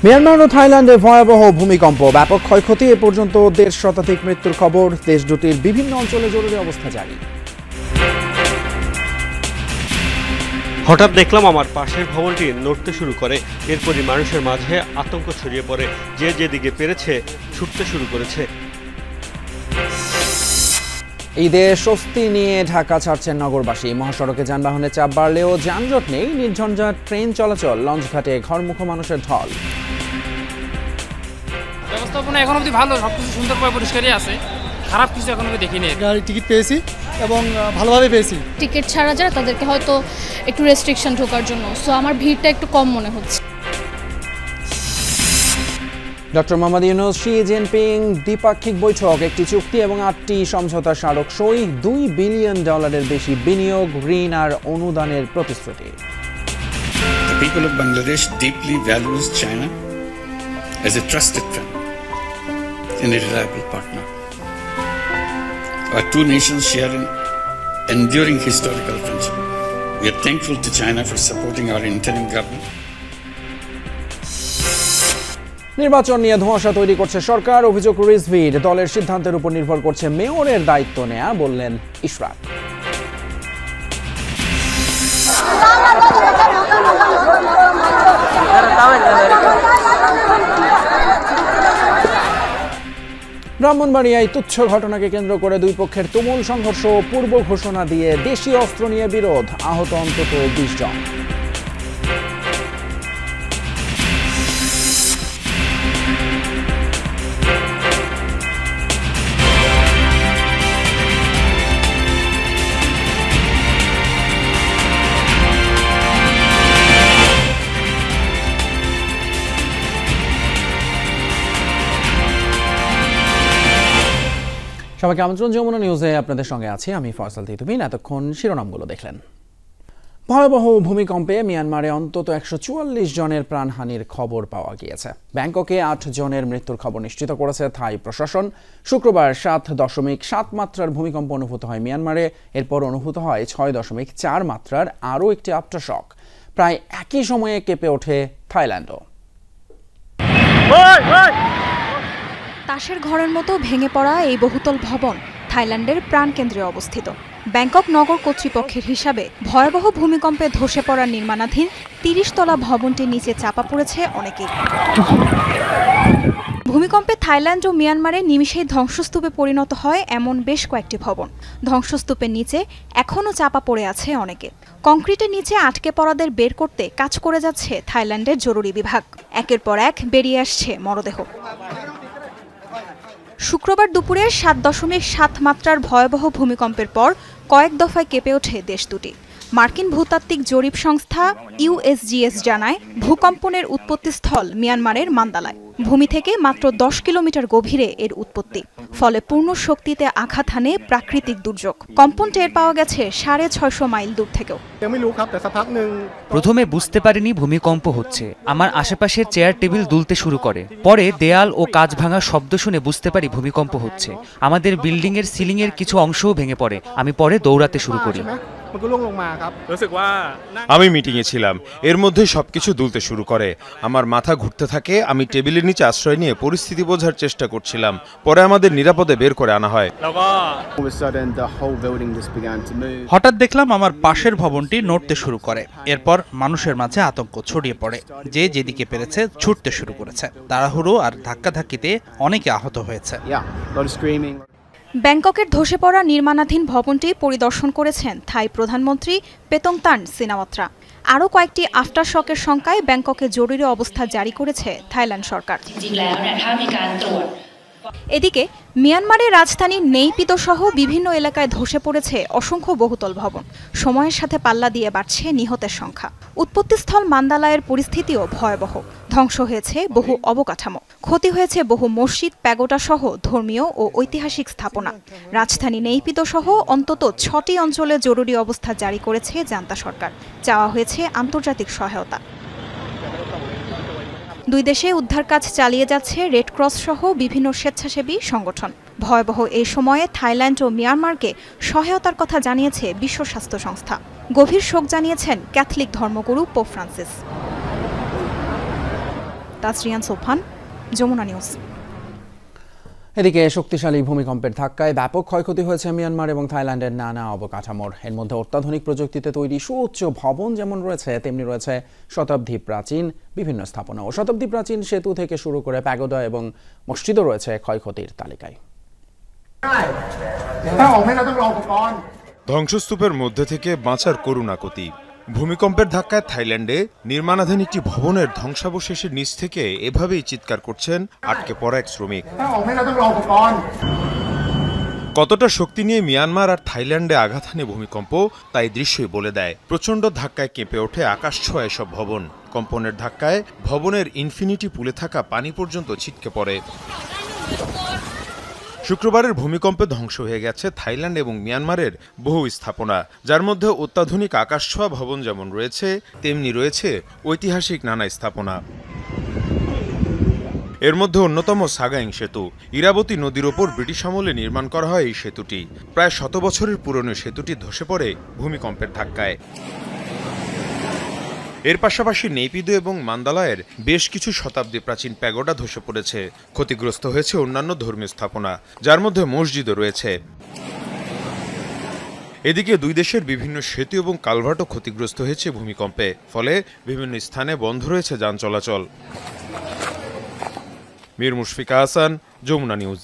Myanmar ও থাইল্যান্ডে ভয়াবহ ভূমিকম্প, ব্যাপক ক্ষয়ক্ষতি, এ পর্যন্ত ১৫০ শতাধিক মৃত্যুর খবর। দেশ দুটির বিভিন্ন অঞ্চলে জরুরি অবস্থা জারি। হঠাৎ দেখলাম আমার পাশের ভবনটি নড়তে শুরু করে। এরপরই মানুষের মাঝে আতঙ্ক ছড়িয়ে পড়ে। যে যেদিকে পেরেছে ছুটতে শুরু করেছে। ঈদে স্বস্তি নিয়ে ঢাকা ছাড়ছেন নগরবাসী। মহাসড়কে যানবাহনের চাপ বাড়লেও যানজট নেই, নির্ঝঞ্ঝাট ট্রেন চলাচল, লঞ্চঘাটে ঘরমুখো মানুষের ঢল। ব্যবস্থাপনা এখন অবধি ভালো, সবকিছু সুন্দরভাবে পরিষ্কারই আছে, খারাপ কিছু এখন অবধি দেখিনি। গাড়ি টিকিট পেয়েছি এবং ভালোভাবে পেয়েছি। টিকিট ছাড়া যায় তাদেরকে হয়তো একটু রেস্ট্রিকশন ঢোকার জন্য, সো আমার ভিড়টা একটু কম মনে হচ্ছে। Doctor Mohammad Yunus, Xi Jinping দ্বিপাক্ষিক বৈঠক, একটি চুক্তি এবং ৮টি সমঝোতা স্মারক সই, $2 বিলিয়ন বেশি বিনিয়োগ, ঋণ আর অনুদানের প্রতিশ্রুতি। The people of Bangladesh deeply values China as a trusted friend and a reliable partner. Our two nations share an enduring historical friendship. We are thankful to China for supporting our interim government. নির্বাচন নিয়ে ধোঁয়াশা তৈরি করছে সরকার, অভিযোগ রিজভির। দলের সিদ্ধান্তের উপর নির্ভর করছে মেয়রের দায়িত্ব নেয়া, বললেন ইশরাক। ব্রাহ্মণবাড়িয়ায় তুচ্ছ ঘটনাকে কেন্দ্র করে দুই পক্ষের তুমুল সংঘর্ষ, পূর্ব ঘোষণা দিয়ে দেশীয় অস্ত্র নিয়ে বিরোধ, আহত অন্তত ২০ জন। সবাইকে আমন্ত্রণ, যমুনা নিউজে আপনাদের সঙ্গে আছি আমি ফয়সাল তিতুমিন। এতক্ষণ শিরোনামগুলো দেখলেন। ভয়াবহ ভূমিকম্পে মিয়ানমারে অন্তত ১৪৪ জনের প্রাণহানির খবর পাওয়া গিয়েছে। ব্যাংককে ৮ জনের মৃত্যুর খবর নিশ্চিত করেছে থাই প্রশাসন। শুক্রবার ৭.৭ মাত্রার ভূমিকম্প অনুভূত হয় মিয়ানমারে। এরপর অনুভূত হয় ৬.৪ মাত্রার আরও একটি আফটারশক। প্রায় একই সময়ে কেঁপে ওঠে থাইল্যান্ডও। তাসের ঘরের মতো ভেঙে পড়া এই বহুতল ভবন থাইল্যান্ডের প্রাণকেন্দ্রে অবস্থিত। ব্যাংকক নগর কর্তৃপক্ষের হিসাবে ভয়াবহ ভূমিকম্পে ধসে পড়া নির্মাণাধীন ৩০ তলা ভবনটির নিচে চাপা পড়েছে অনেকেই। ভূমিকম্পে থাইল্যান্ড ও মিয়ানমারে নিমিষেই ধ্বংসস্তূপে পরিণত হয় এমন বেশ কয়েকটি ভবন। ধ্বংসস্তূপের নিচে এখনও চাপা পড়ে আছে অনেকে। কংক্রিটের নিচে আটকে পড়াদের বের করতে কাজ করে যাচ্ছে থাইল্যান্ডের জরুরি বিভাগ। একের পর এক বেরিয়ে আসছে মরদেহ। শুক্রবার দুপুরে ৭.৭ মাত্রার ভয়াবহ ভূমিকম্পের পর কয়েক দফায় কেঁপে ওঠে দেশ দুটি। মার্কিন ভূতাত্ত্বিক জরিপ সংস্থা USGS জানায়, ভূকম্পনের উৎপত্তিস্থল মিয়ানমারের মান্দালায়। ভূমি থেকে মাত্র ১০ কিলোমিটার গভীরে এর উৎপত্তি। ফলে পূর্ণ শক্তিতে আঘাত হানে প্রাকৃতিক দুর্যোগ। কম্পন টের পাওয়া গেছে ৬৫০ মাইল দূর থেকেও। প্রথমে বুঝতে পারিনি ভূমিকম্প হচ্ছে। আমার আশেপাশের চেয়ার টেবিল দুলতে শুরু করে। পরে দেয়াল ও কাঁচ ভাঙার শব্দ শুনে বুঝতে পারি ভূমিকম্প হচ্ছে। আমাদের বিল্ডিং এর সিলিং এর কিছু অংশও ভেঙে পড়ে। আমি পরে দৌড়াতে শুরু করি। আমি মিটিংয়ে ছিলাম, এর মধ্যে সবকিছু দুলতে শুরু করে। আমার মাথা ঘুরতে থাকে। আমি টেবিলের নিচে আশ্রয় নিয়ে পরিস্থিতি বোঝার চেষ্টা করছিলাম। পরে আমাদের নিরাপদে বের করে আনা হয়। হঠাৎ দেখলাম আমার পাশের ভবনটি নড়তে শুরু করে। এরপর মানুষের মাঝে আতঙ্ক ছড়িয়ে পড়ে। যে যেদিকে পেরেছে ছুটতে শুরু করেছে। তাড়াহুড়ো আর ধাক্কাধাক্কিতে অনেকে আহত হয়েছে। ব্যাংককের ধসে পড়া নির্মাণাধীন ভবনটি পরিদর্শন করেছেন থাই প্রধানমন্ত্রী পেতংতান সিনাওয়াত্রা। আরও কয়েকটি আফটারশকের শঙ্কায় ব্যাংককে জরুরি অবস্থা জারি করেছে থাইল্যান্ড সরকার। এদিকে মিয়ানমারের রাজধানী নেইপিতো সহ বিভিন্ন এলাকায় ধসে পড়েছে অসংখ্য বহুতল ভবন। সময়ের সাথে পাল্লা দিয়ে বাড়ছে নিহতের সংখ্যা। উৎপত্তিস্থল মান্দালায়ের পরিস্থিতিও ভয়াবহ। ধ্বংস হয়েছে বহু অবকাঠামো, ক্ষতি হয়েছে বহু মসজিদ, প্যাগোডা সহ ধর্মীয় ও ঐতিহাসিক স্থাপনা। রাজধানী নেইপিতো সহ অন্তত ৬টি অঞ্চলে জরুরি অবস্থা জারি করেছে জান্তা সরকার। চাওয়া হয়েছে আন্তর্জাতিক সহায়তা। দুই দেশে উদ্ধার কাজ চালিয়ে যাচ্ছে রেড ক্রস সহ বিভিন্ন স্বেচ্ছাসেবী সংগঠন। ভয়াবহ এই সময়ে থাইল্যান্ড ও মিয়ানমারকে সহায়তার কথা জানিয়েছে বিশ্ব স্বাস্থ্য সংস্থা। গভীর শোক জানিয়েছেন ক্যাথলিক ধর্মগুরু Pope Francis. Tasrian Sofan, Jamuna news. এদিকে শক্তিশালী ভূমিকম্পের ধাক্কায় ব্যাপক ক্ষয়ক্ষতি হয়েছে মিয়ানমার এবং থাইল্যান্ডের নানা অবকাঠামোর। এর মধ্যে অত্যাধুনিক প্রযুক্তিতে তৈরি সুউচ্চ ভবন যেমন রয়েছে, তেমনি রয়েছে শতাব্দী প্রাচীন বিভিন্ন স্থাপনা ও শতাব্দী প্রাচীন সেতু থেকে শুরু করে প্যাগোডা এবং মসজিদও রয়েছে ক্ষয়ক্ষতির তালিকায়। ধ্বংসস্তূপের মধ্যে থেকে বাঁচার করুণাকতি। ভূমিকম্পের ধাক্কায় থাইল্যান্ডে নির্মাণাধীন একটি ভবনের ধ্বংসাবশেষের নিচ থেকে এভাবেই চিৎকার করছেন আটকে পড়া এক শ্রমিক। কতটা শক্তি নিয়ে মিয়ানমার আর থাইল্যান্ডে আঘাত হানে ভূমিকম্প, তাই দৃশ্যই বলে দেয়। প্রচণ্ড ধাক্কায় কেঁপে ওঠে আকাশছোঁয়া এসব ভবন। কম্পনের ধাক্কায় ভবনের ইনফিনিটি পুলে থাকা পানি পর্যন্ত ছিটকে পড়ে। শুক্রবারের ভূমিকম্পে ধ্বংস হয়ে গেছে থাইল্যান্ড এবং মিয়ানমারের বহু স্থাপনা, যার মধ্যে অত্যাধুনিক আকাশছোঁয়া ভবন যেমন রয়েছে, তেমনি রয়েছে ঐতিহাসিক নানা স্থাপনা। এর মধ্যে অন্যতম সাগাইং সেতু। ইরাবতী নদীর ওপর ব্রিটিশ আমলে নির্মাণ করা হয় এই সেতুটি। প্রায় 100 বছরের পুরনো সেতুটি ধসে পড়ে ভূমিকম্পের ধাক্কায়। এর পাশাপাশি নেইপিদো এবং মান্দালয়ের বেশ কিছু শতাব্দী প্রাচীন প্যাগোডা ধসে পড়েছে। ক্ষতিগ্রস্ত হয়েছে অন্যান্য ধর্মীয় স্থাপনা, যার মধ্যে মসজিদও রয়েছে। এদিকে দুই দেশের বিভিন্ন সেতু এবং কালভার্টও ক্ষতিগ্রস্ত হয়েছে ভূমিকম্পে, ফলে বিভিন্ন স্থানে বন্ধ রয়েছে যান চলাচল। মীর মুশফিকা হাসান, যমুনা নিউজ।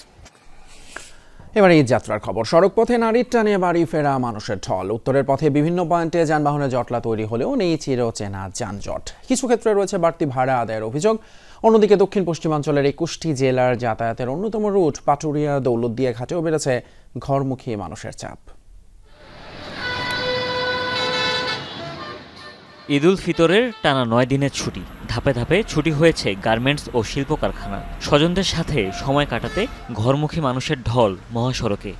এবারে ঈদ যাত্রার খবর। সড়ক পথে নারীর টানে বাড়ি ফেরা মানুষের ঢল। উত্তরের পথে বিভিন্ন পয়েন্টে যানবাহনের জটলা তৈরি হলেও নেই চিরচেনা যানজট। কিছু ক্ষেত্রে রয়েছে বাড়তি ভাড়া আদায়ের অভিযোগ। অন্যদিকে দক্ষিণ পশ্চিমাঞ্চলের 21টি জেলার যাতায়াতের অন্যতম রুট পাটুরিয়া দৌলতদিয়া ঘাটেও বেড়েছে ঘরমুখী মানুষের চাপ। ঈদুল ফিতরের টানা 9 দিনের ছুটি। ধাপে ধাপে ছুটি হয়েছে গার্মেন্টস ও শিল্প কারখানা। স্বজনদের সাথে সময় কাটাতে ঘরমুখী মানুষের ঢল মহাসড়কে।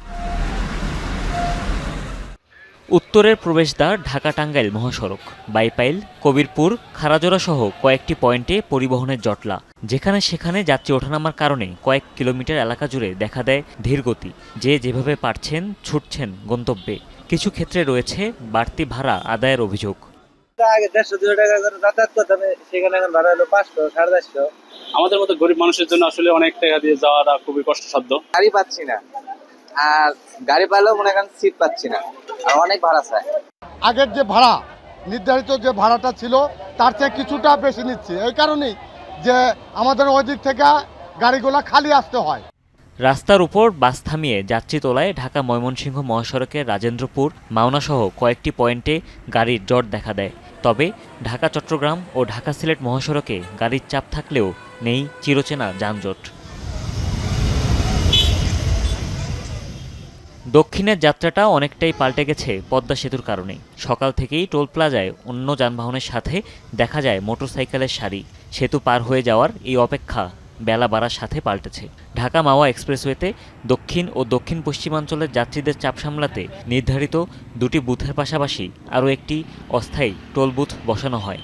উত্তরের প্রবেশদ্বার ঢাকা টাঙ্গাইল মহাসড়ক, বাইপাইল, কবিরপুর, খারাজোড়া সহ কয়েকটি পয়েন্টে পরিবহনের জটলা। যেখানে সেখানে যাত্রী ওঠানামার কারণে কয়েক কিলোমিটার এলাকা জুড়ে দেখা দেয় ধীরগতি। যে যেভাবে পারছেন ছুটছেন গন্তব্যে। কিছু ক্ষেত্রে রয়েছে বাড়তি ভাড়া আদায়ের অভিযোগ। আগে 150-200 টাকা করে যাতায়াত করতাম, সেখানে এখন ভাড়া হলো 500-450। আমাদের মতো গরিব মানুষের জন্য আসলে অনেক টাকা দিয়ে যাওয়াটা খুবই কষ্টসাধ্য। গাড়ি পাচ্ছি না, আর গাড়ি পাইলেও মনে করেন সিট পাচ্ছি না, আর অনেক ভাড়া চাই। আগের যে ভাড়া নির্ধারিত যে ভাড়াটা ছিল তার থেকে কিছুটা বেশি নিচ্ছে, এই কারণেই যে আমাদের ওই দিক থেকে গাড়িগুলো খালি আসতে হয়। রাস্তার উপর বাস থামিয়ে যাত্রী তোলায় ঢাকা ময়মনসিংহ মহাসড়কের রাজেন্দ্রপুর, মাওনাসহ কয়েকটি পয়েন্টে গাড়ির জট দেখা দেয়। তবে ঢাকা চট্টগ্রাম ও ঢাকা সিলেট মহাসড়কে গাড়ির চাপ থাকলেও নেই চিরচেনা যানজট। দক্ষিণের যাত্রাটা অনেকটাই পাল্টে গেছে পদ্মা সেতুর কারণে। সকাল থেকেই টোল প্লাজায় অন্য যানবাহনের সাথে দেখা যায় মোটরসাইকেলের সারি। সেতু পার হয়ে যাওয়ার এই অপেক্ষা বেলা বাড়ার সাথে পাল্টেছে। ঢাকা মাওয়া এক্সপ্রেসওয়েতে দক্ষিণ ও দক্ষিণ পশ্চিমাঞ্চলের যাত্রীদের চাপ সামলাতে নির্ধারিত 2টি বুথের পাশাপাশি আরও একটি অস্থায়ী টোল বুথ বসানো হয়।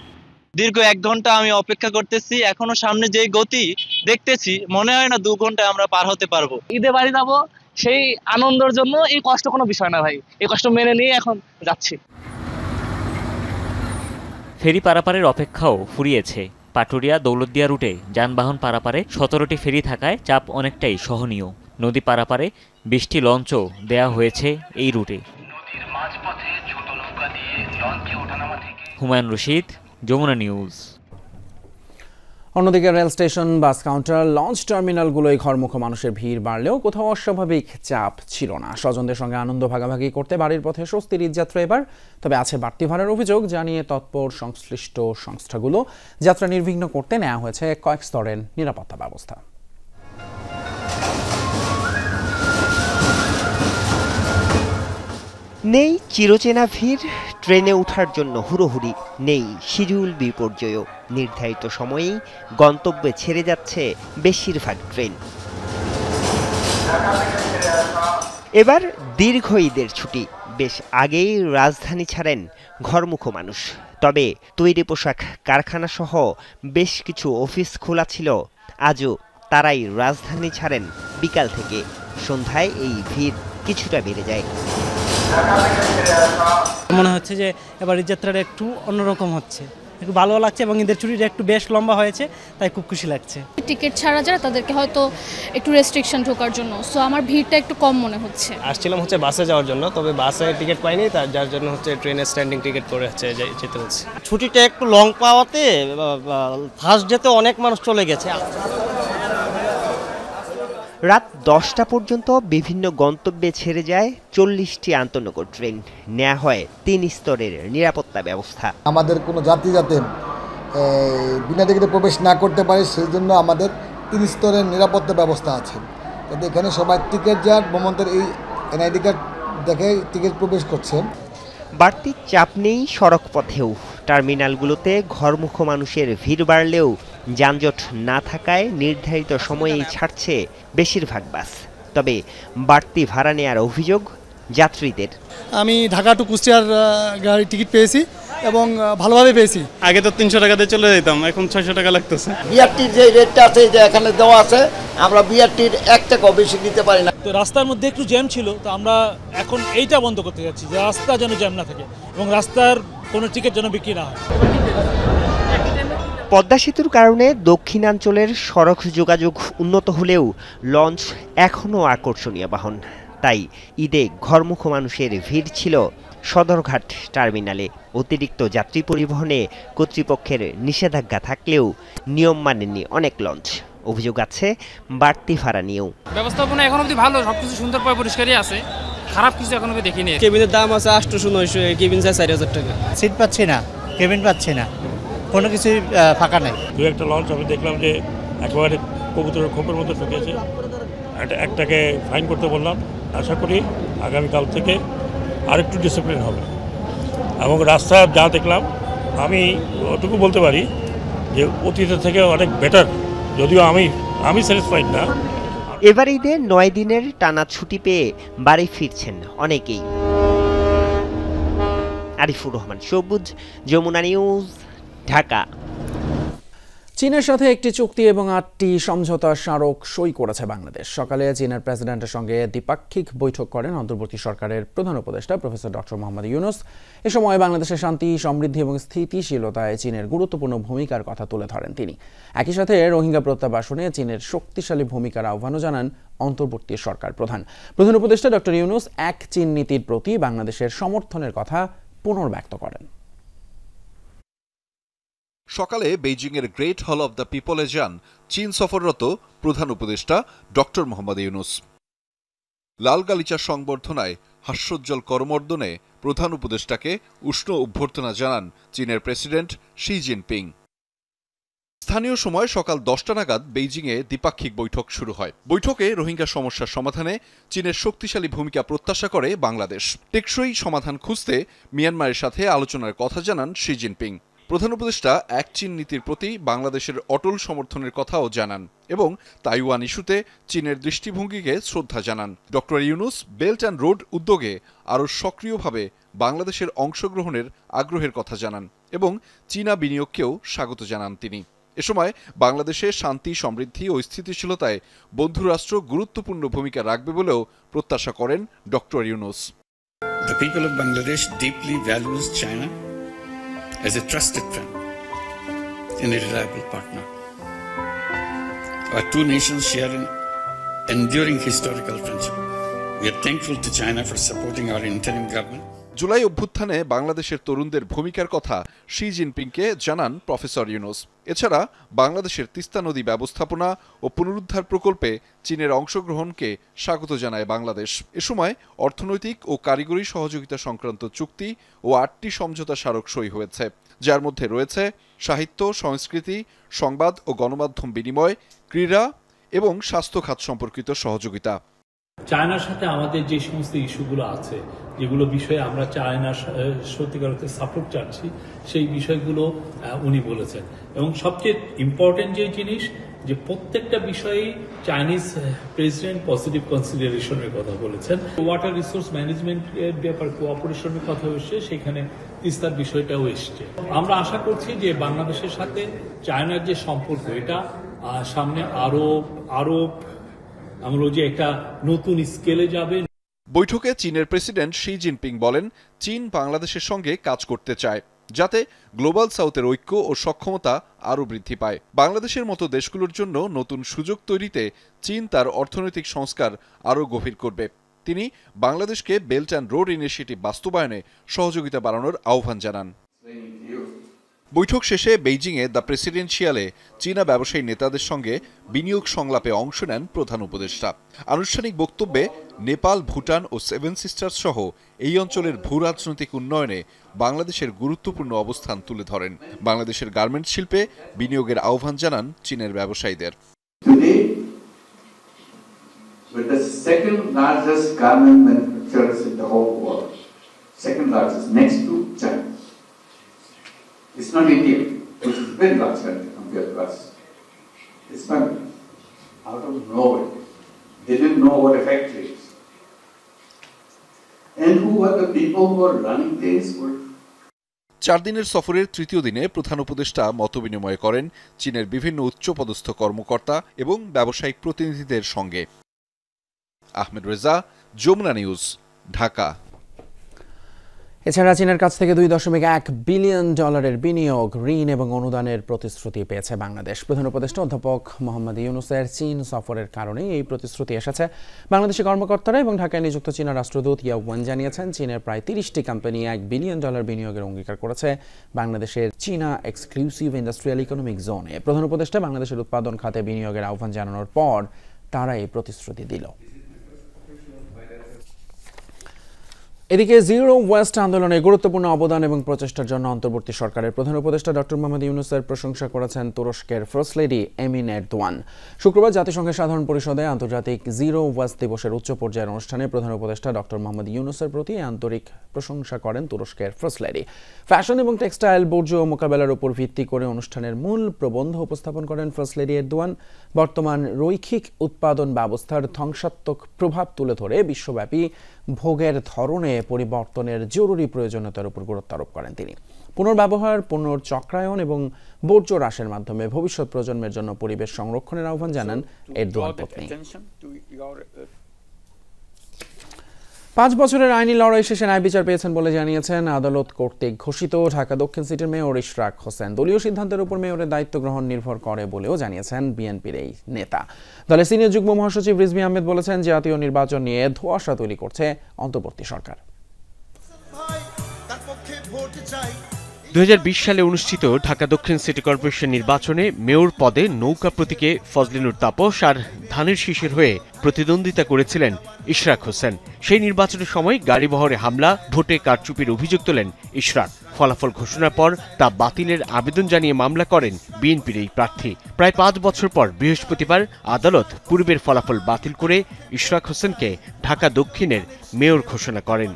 দীর্ঘ 1 ঘন্টা আমি অপেক্ষা করতেছি, এখনো সামনে যে গতি দেখতেছি মনে হয় না 2 ঘন্টায় আমরা পার হতে পারবো। ঈদে বাড়ি যাবো, সেই আনন্দের জন্য এই কষ্ট কোনো বিষয় না ভাই, এই কষ্ট মেনে নিয়ে এখন যাচ্ছি। ফেরি পারাপারের অপেক্ষাও ফুরিয়েছে। পাটুরিয়া দৌলতদিয়া রুটে যানবাহন পারাপারে 17টি ফেরি থাকায় চাপ অনেকটাই সহনীয়। নদী পারাপারে 20টি লঞ্চও দেয়া হয়েছে এই রুটে। হুমায়ুন রশিদ, যমুনা নিউজ। অন্যদিকে rail station, bus counter, launch টার্মিনালগুলোয় ঘরমুখো মানুষের ভিড় বাড়লেও কোথাও অস্বাভাবিক চাপ ছিল না। স্বজনদের সঙ্গে আনন্দ ভাগাভাগি করতে বাড়ির পথে স্বস্তির ঈদযাত্রা এবার। তবে আছে বাড়তি ভাড়ার অভিযোগ জানিয়ে তৎপর সংশ্লিষ্ট সংস্থাগুলো। যাত্রা নির্বিঘ্ন করতে নেওয়া হয়েছে কয়েক স্তরের নিরাপত্তা ব্যবস্থা। নেই চিরচেনা ভিড়, ট্রেনে ওঠার জন্য হুড়োহুড়ি, নেই শিডিউল বিপর্যয়। নির্ধারিত সময়েই গন্তব্যে ছেড়ে যাচ্ছে বেশিরভাগ ট্রেন। এবার দীর্ঘ ঈদের ছুটি। বেশ আগেই রাজধানী ছাড়েন ঘরমুখো মানুষ। তবে তৈরি পোশাক কারখানা সহ বেশ কিছু অফিস খোলা ছিল। আজও তারাই রাজধানী ছাড়েন বিকাল থেকে। সন্ধ্যায় এই ভিড় কিছুটা বেড়ে যায়। মনে হচ্ছে যে এবার ঈদ যাত্রাটা একটু অন্যরকম হচ্ছে, একটু ভালো লাগছে এবং ঈদের ছুটিটা একটু বেশ লম্বা হয়েছে, তাই খুব খুশি লাগছে। টিকিট ছাড়া যারা তাদেরকে হয়তো একটু রেস্ট্রিকশন ঢোকার জন্য, সো আমার ভিড়টা একটু কম মনে হচ্ছে। আসছিলাম হচ্ছে বাসে যাওয়ার জন্য, তবে বাসে টিকিট পাইনি, যার জন্য হচ্ছে ট্রেনে স্ট্যান্ডিং টিকিট করে হচ্ছে যেতে হচ্ছে। ছুটিটা একটু লং পাওয়াতে ফার্স্ট ডেতে অনেক মানুষ চলে গেছে। রাত 10টা পর্যন্ত বিভিন্ন গন্তব্যে ছেড়ে যায় 40টি আন্তনগর ট্রেন। নেওয়া হয় 3 স্তরের নিরাপত্তা ব্যবস্থা। আমাদের কোনো যাত্রী যাতে বিনা টিকিটে প্রবেশ না করতে পারে সেই জন্য আমাদের 3 স্তরের নিরাপত্তা ব্যবস্থা আছে, যাতে এখানে সবাই টিকিট যার ভ্রমণের এই এনআইডি কার্ড দেখে টিকিট প্রবেশ করছে। বাড়তি চাপ নেই সড়ক পথেও। টার্মিনালগুলোতে ঘরমুখ মানুষের ভিড় বাড়লেও যানজট না থাকায় নির্ধারিত সময়েই ছাড়ছে বেশিরভাগ বাস। তবে বাড়তি ভাড়া নেওয়ার অভিযোগ যাত্রীদের। আমি ঢাকা টু কুষ্টিয়ার গাড়ি টিকিট পেয়েছি এবং ভালোভাবে পেয়েছি। আগে তো 300 টাকাতে চলে যেতাম, এখন 600 টাকা লাগতেছে। বিআরটির যে রেটটা আছে যে এখানে দেওয়া আছে, আমরা বিআরটির 1 টাকাও বেশি দিতে পারি না। তো রাস্তার মধ্যে একটু জ্যাম ছিল, তো আমরা এখন এইটা বন্ধ করতে যাচ্ছি যে রাস্তা যেন জ্যাম না থাকে এবং রাস্তার কোনো টিকিট যেন বিক্রি না হয়। পদ্মা সেতুর কারণে দক্ষিণাঞ্চলের সড়ক যোগাযোগ উন্নত হলেও লঞ্চ এখনও আকর্ষণীয় বাহন। তাই ঈদে ঘরমুখ মানুষের ভিড় ছিল সদরঘাট টার্মিনালে। অতিরিক্ত যাত্রী পরিবহনে কর্তৃপক্ষের নিষেধাজ্ঞা থাকলেও নিয়ম মানেননি অনেক লঞ্চ। অভিযোগ আছে বাড়তি ভাড়া নিয়েও। ব্যবস্থাপনা এখন অবধি ভালো, সবকিছু সুন্দর পরিষ্কারই আছে, খারাপ কিছু এখন অবধি দেখিনি। কেবিনের দাম আছে 800-900, কেবিন চাই 4000 টাকা। সিট পাচ্ছি না, কেবিন পাচ্ছি না, কোনো কিছুই ফাঁকা নাই। দু একটা লঞ্চ আমি দেখলাম যে একেবারে কবুতরের খোপের মতো ঢুকেছে, একটাকে ফাইন করতে বললাম। আশা করি আগামীকাল থেকে আরেকটু ডিসিপ্লিন হবে এবং রাস্তা যা দেখলাম আমি ওটুকু বলতে পারি যে অতীতের থেকে অনেক বেটার, যদিও আমি স্যাটিসফাইড না। এবার ঈদে 9 দিনের টানা ছুটি পেয়ে বাড়ি ফিরছেন অনেকেই। আরিফুর রহমান সবুজ, যমুনা নিউজ, ঢাকা। চীনের সাথে একটি চুক্তি এবং 8টি সমঝোতা স্মারক সই করেছে বাংলাদেশ। সকালে চীনের প্রেসিডেন্টের সঙ্গে দ্বিপাক্ষিক বৈঠক করেন অন্তর্বর্তী সরকারের প্রধান উপদেষ্টা প্রফেসর ডক্টর মোহাম্মদ ইউনূস। এ সময় বাংলাদেশের শান্তি, সমৃদ্ধি এবং স্থিতিশীলতায় চীনের গুরুত্বপূর্ণ ভূমিকার কথা তুলে ধরেন তিনি। একই সাথে রোহিঙ্গা প্রত্যাবাসনে চীনের শক্তিশালী ভূমিকার আহ্বানও জানান অন্তর্বর্তী সরকার প্রধান। প্রধান উপদেষ্টা ডক্টর ইউনূস এক চীন নীতির প্রতি বাংলাদেশের সমর্থনের কথা পুনর্ব্যক্ত করেন। সকালে বেইজিংয়ের গ্রেট হল অব দ্য পিপলে যান চীন সফররত প্রধান উপদেষ্টা ডক্টর মোহাম্মদ ইউনূস। লাল গালিচার সংবর্ধনায় হাস্যোজ্জ্বল করমর্দনে প্রধান উপদেষ্টাকে উষ্ণ অভ্যর্থনা জানান চীনের প্রেসিডেন্ট শি জিনপিং। স্থানীয় সময় সকাল 10টা নাগাদ বেইজিংয়ে দ্বিপাক্ষিক বৈঠক শুরু হয়। বৈঠকে রোহিঙ্গা সমস্যার সমাধানে চীনের শক্তিশালী ভূমিকা প্রত্যাশা করে বাংলাদেশ। টেকসই সমাধান খুঁজতে মিয়ানমারের সাথে আলোচনার কথা জানান শি জিনপিং। প্রধান উপদেষ্টা এক চীন নীতির প্রতি বাংলাদেশের অটল সমর্থনের কথাও জানান এবং তাইওয়ান ইস্যুতে চীনের দৃষ্টিভঙ্গিকে শ্রদ্ধা জানান। Doctor Yunus belt and road উদ্যোগে আরও সক্রিয়ভাবে বাংলাদেশের অংশগ্রহণের আগ্রহের কথা জানান এবং চীনা বিনিয়োগকেও স্বাগত জানান তিনি। এ সময় বাংলাদেশে শান্তি, সমৃদ্ধি ও স্থিতিশীলতায় বন্ধুরাষ্ট্র গুরুত্বপূর্ণ ভূমিকা রাখবে বলেও প্রত্যাশা করেন doctor Yunus. The people of Bangladesh deeply values China as a trusted friend and a reliable partner. Our two nations share an enduring historical friendship. We are thankful to China for supporting our interim government. July অভ্যুত্থানে বাংলাদেশের তরুণদের ভূমিকার কথা she জিনপিংকে জানান professor Yunus. এছাড়া বাংলাদেশের তিস্তা নদী ব্যবস্থাপনা ও পুনরুদ্ধার প্রকল্পে চীনের অংশগ্রহণকে স্বাগত জানায় বাংলাদেশ। এ সময় অর্থনৈতিক ও কারিগরি সহযোগিতা সংক্রান্ত চুক্তি ও 8টি সমঝোতা স্মারক সই হয়েছে, যার মধ্যে রয়েছে সাহিত্য, সংস্কৃতি, সংবাদ ও গণমাধ্যম বিনিময়, ক্রীড়া এবং স্বাস্থ্য খাত সম্পর্কিত সহযোগিতা। চায়নার সাথে আমাদের যে সমস্ত ইস্যুগুলো আছে, যেগুলো বিষয়ে আমরা চায়নার সত্যিকার অর্থে সাপোর্ট চাচ্ছি, সেই বিষয়গুলো উনি বলেছেন। এবং সবচেয়ে ইম্পর্টেন্ট যে জিনিস, যে প্রত্যেকটা বিষয়ে চাইনিজ প্রেসিডেন্ট পজিটিভ কনসিডারেশনের কথা বলেছেন। ওয়াটার রিসোর্স ম্যানেজমেন্টের ব্যাপারে কোঅপারেশনের কথা এসছে, সেখানে তিস্তার বিষয়টাও এসছে। আমরা আশা করছি যে বাংলাদেশের সাথে চায়নার যে সম্পর্ক, এটা সামনে আরো আমরা যে একটা নতুন স্কেলে যাবে। বৈঠকে চীনের প্রেসিডেন্ট শি জিনপিং বলেন, চীন বাংলাদেশের সঙ্গে কাজ করতে চায়। যাতে গ্লোবাল সাউথের ঐক্য ও সক্ষমতা আরও বৃদ্ধি পায়। বাংলাদেশের মতো দেশগুলোর জন্য নতুন সুযোগ তৈরিতে চীন তার অর্থনৈতিক সংস্কার আরও গভীর করবে। তিনি বাংলাদেশকে বেল্ট অ্যান্ড রোড ইনিশিয়েটিভ বাস্তবায়নে সহযোগিতা বাড়ানোর আহ্বান জানান। বৈঠক শেষে বেইজিংয়ে দ্য প্রেসিডেন্সিয়ালে চীনা ব্যবসায়ী নেতাদের সঙ্গে বিনিয়োগ সংলাপে অংশ নেন প্রধান উপদেষ্টা। আনুষ্ঠানিক বক্তব্যে নেপাল, ভুটান ও সেভেন সিস্টার্স সহ এই অঞ্চলের ভূরাজনৈতিক উন্নয়নে বাংলাদেশের গুরুত্বপূর্ণ অবস্থান তুলে ধরেন। বাংলাদেশের গার্মেন্টস শিল্পে বিনিয়োগের আহ্বান জানান চীনের ব্যবসায়ীদের। With the second largest garment manufacturers in the whole world, second largest next to China. It's not India, which is a very large country compared to us. It's not out of nowhere. They didn't know what a factory is. And who were the people who were running this? 4 দিনের সফরের তৃতীয় দিনে প্রধান উপদেষ্টা মতবিনিময় করেন চীনের বিভিন্ন উচ্চপদস্থ কর্মকর্তা এবং ব্যবসায়িক প্রতিনিধিদের সঙ্গে। আহমেদ রেজা, যমুনা নিউজ, ঢাকা। এছাড়া চীনের কাছ থেকে $2.1 বিলিয়ন বিনিয়োগ, ঋণ এবং অনুদানের প্রতিশ্রুতি পেয়েছে বাংলাদেশ। প্রধান উপদেষ্টা অধ্যাপক মোহাম্মদ ইউনূসের চীন সফরের কারণে এই প্রতিশ্রুতি এসেছে। বাংলাদেশি কর্মকর্তারা এবং ঢাকায় নিযুক্ত চীনা রাষ্ট্রদূত ইয়া ওয়ান জানিয়েছেন, চীনের প্রায় 30টি কোম্পানি $1 বিলিয়ন বিনিয়োগের অঙ্গীকার করেছে বাংলাদেশের চীনা এক্সক্লুসিভ ইন্ডাস্ট্রিয়াল ইকোনমিক জোনে। প্রধান উপদেষ্টা বাংলাদেশের উৎপাদন খাতে বিনিয়োগের আহ্বান জানানোর পর তারা এই প্রতিশ্রুতি দিল। এদিকে জিরো ওয়েস্ট আন্দোলনে গুরুত্বপূর্ণ অবদান এবং প্রচেষ্টার জন্য অন্তর্বর্তী সরকারের প্রধান উপদেষ্টা ডক্টর মোহাম্মদ ইউনূসের প্রশংসা করেছেন তুরস্কের ফার্স্ট লেডি এমিন এরদোয়ান। শুক্রবার জাতিসংঘের সাধারণ পরিষদে আন্তর্জাতিক জিরো ওয়েস্ট দিবসের উচ্চ পর্যায়ের অনুষ্ঠানে প্রধান উপদেষ্টা ডক্টর মোহাম্মদ ইউনূসের প্রতি আন্তরিক প্রশংসা করেন তুরস্কের ফার্স্ট লেডি। ফ্যাশন এবং টেক্সটাইল বর্জ্য মোকাবেলার উপর ভিত্তি করে অনুষ্ঠানের মূল প্রবন্ধ উপস্থাপন করেন ফার্স্ট লেডি এরদোয়ান। বর্তমান রৈখিক উৎপাদন ব্যবস্থার ধ্বংসাত্মক প্রভাব তুলে ধরে বিশ্বব্যাপী ভোগের ধরনে পরিবর্তনের জরুরি প্রয়োজনীয়তার উপর গুরুত্ব আরোপ করেন তিনি। পুনর্ব্যবহার, পুনর্চক্রায়ন এবং বর্জ্য হ্রাসের মাধ্যমে ভবিষ্যৎ প্রজন্মের জন্য পরিবেশ সংরক্ষণের আহ্বান জানান এরদোয়ান পত্নী। 5 বছরের আইনি লড়াই শেষে ন্যায় বিচার পেয়েছেন বলে জানিয়েছেন আদালত কর্তৃক ঘোষিত ঢাকা দক্ষিণ সিটির মেয়র ইশরাক হোসেন। দলীয় সিদ্ধান্তের উপর মেয়রের দায়িত্ব গ্রহণ নির্ভর করে বলেও জানিয়েছেন বিএনপির এই নেতা। দলের সিনিয়র যুগ্ম মহাসচিব রিজভী আহমেদ বলেছেন, জাতীয় নির্বাচন নিয়ে ধোঁয়াশা তৈরি করছে অন্তর্বর্তী সরকার। 2020 সালে অনুষ্ঠিত ঢাকা দক্ষিণ সিটি কর্পোরেশন নির্বাচনে মেয়র পদে নৌকা প্রতীকে ফজলিনুর তাপস আর ধানের শীষের হয়ে প্রতিদ্বন্দ্বিতা করেছিলেন ইশরাক হোসেন। সেই নির্বাচনের সময় গাড়িবহরে হামলা, ভোটে কারচুপির অভিযোগ তোলেন ইশরাক। ফলাফল ঘোষণার পর তা বাতিলের আবেদন জানিয়ে মামলা করেন বিএনপির এই প্রার্থী। প্রায় 5 বছর পর বৃহস্পতিবার আদালত পূর্বের ফলাফল বাতিল করে ইশরাক হোসেনকে ঢাকা দক্ষিণের মেয়র ঘোষণা করেন।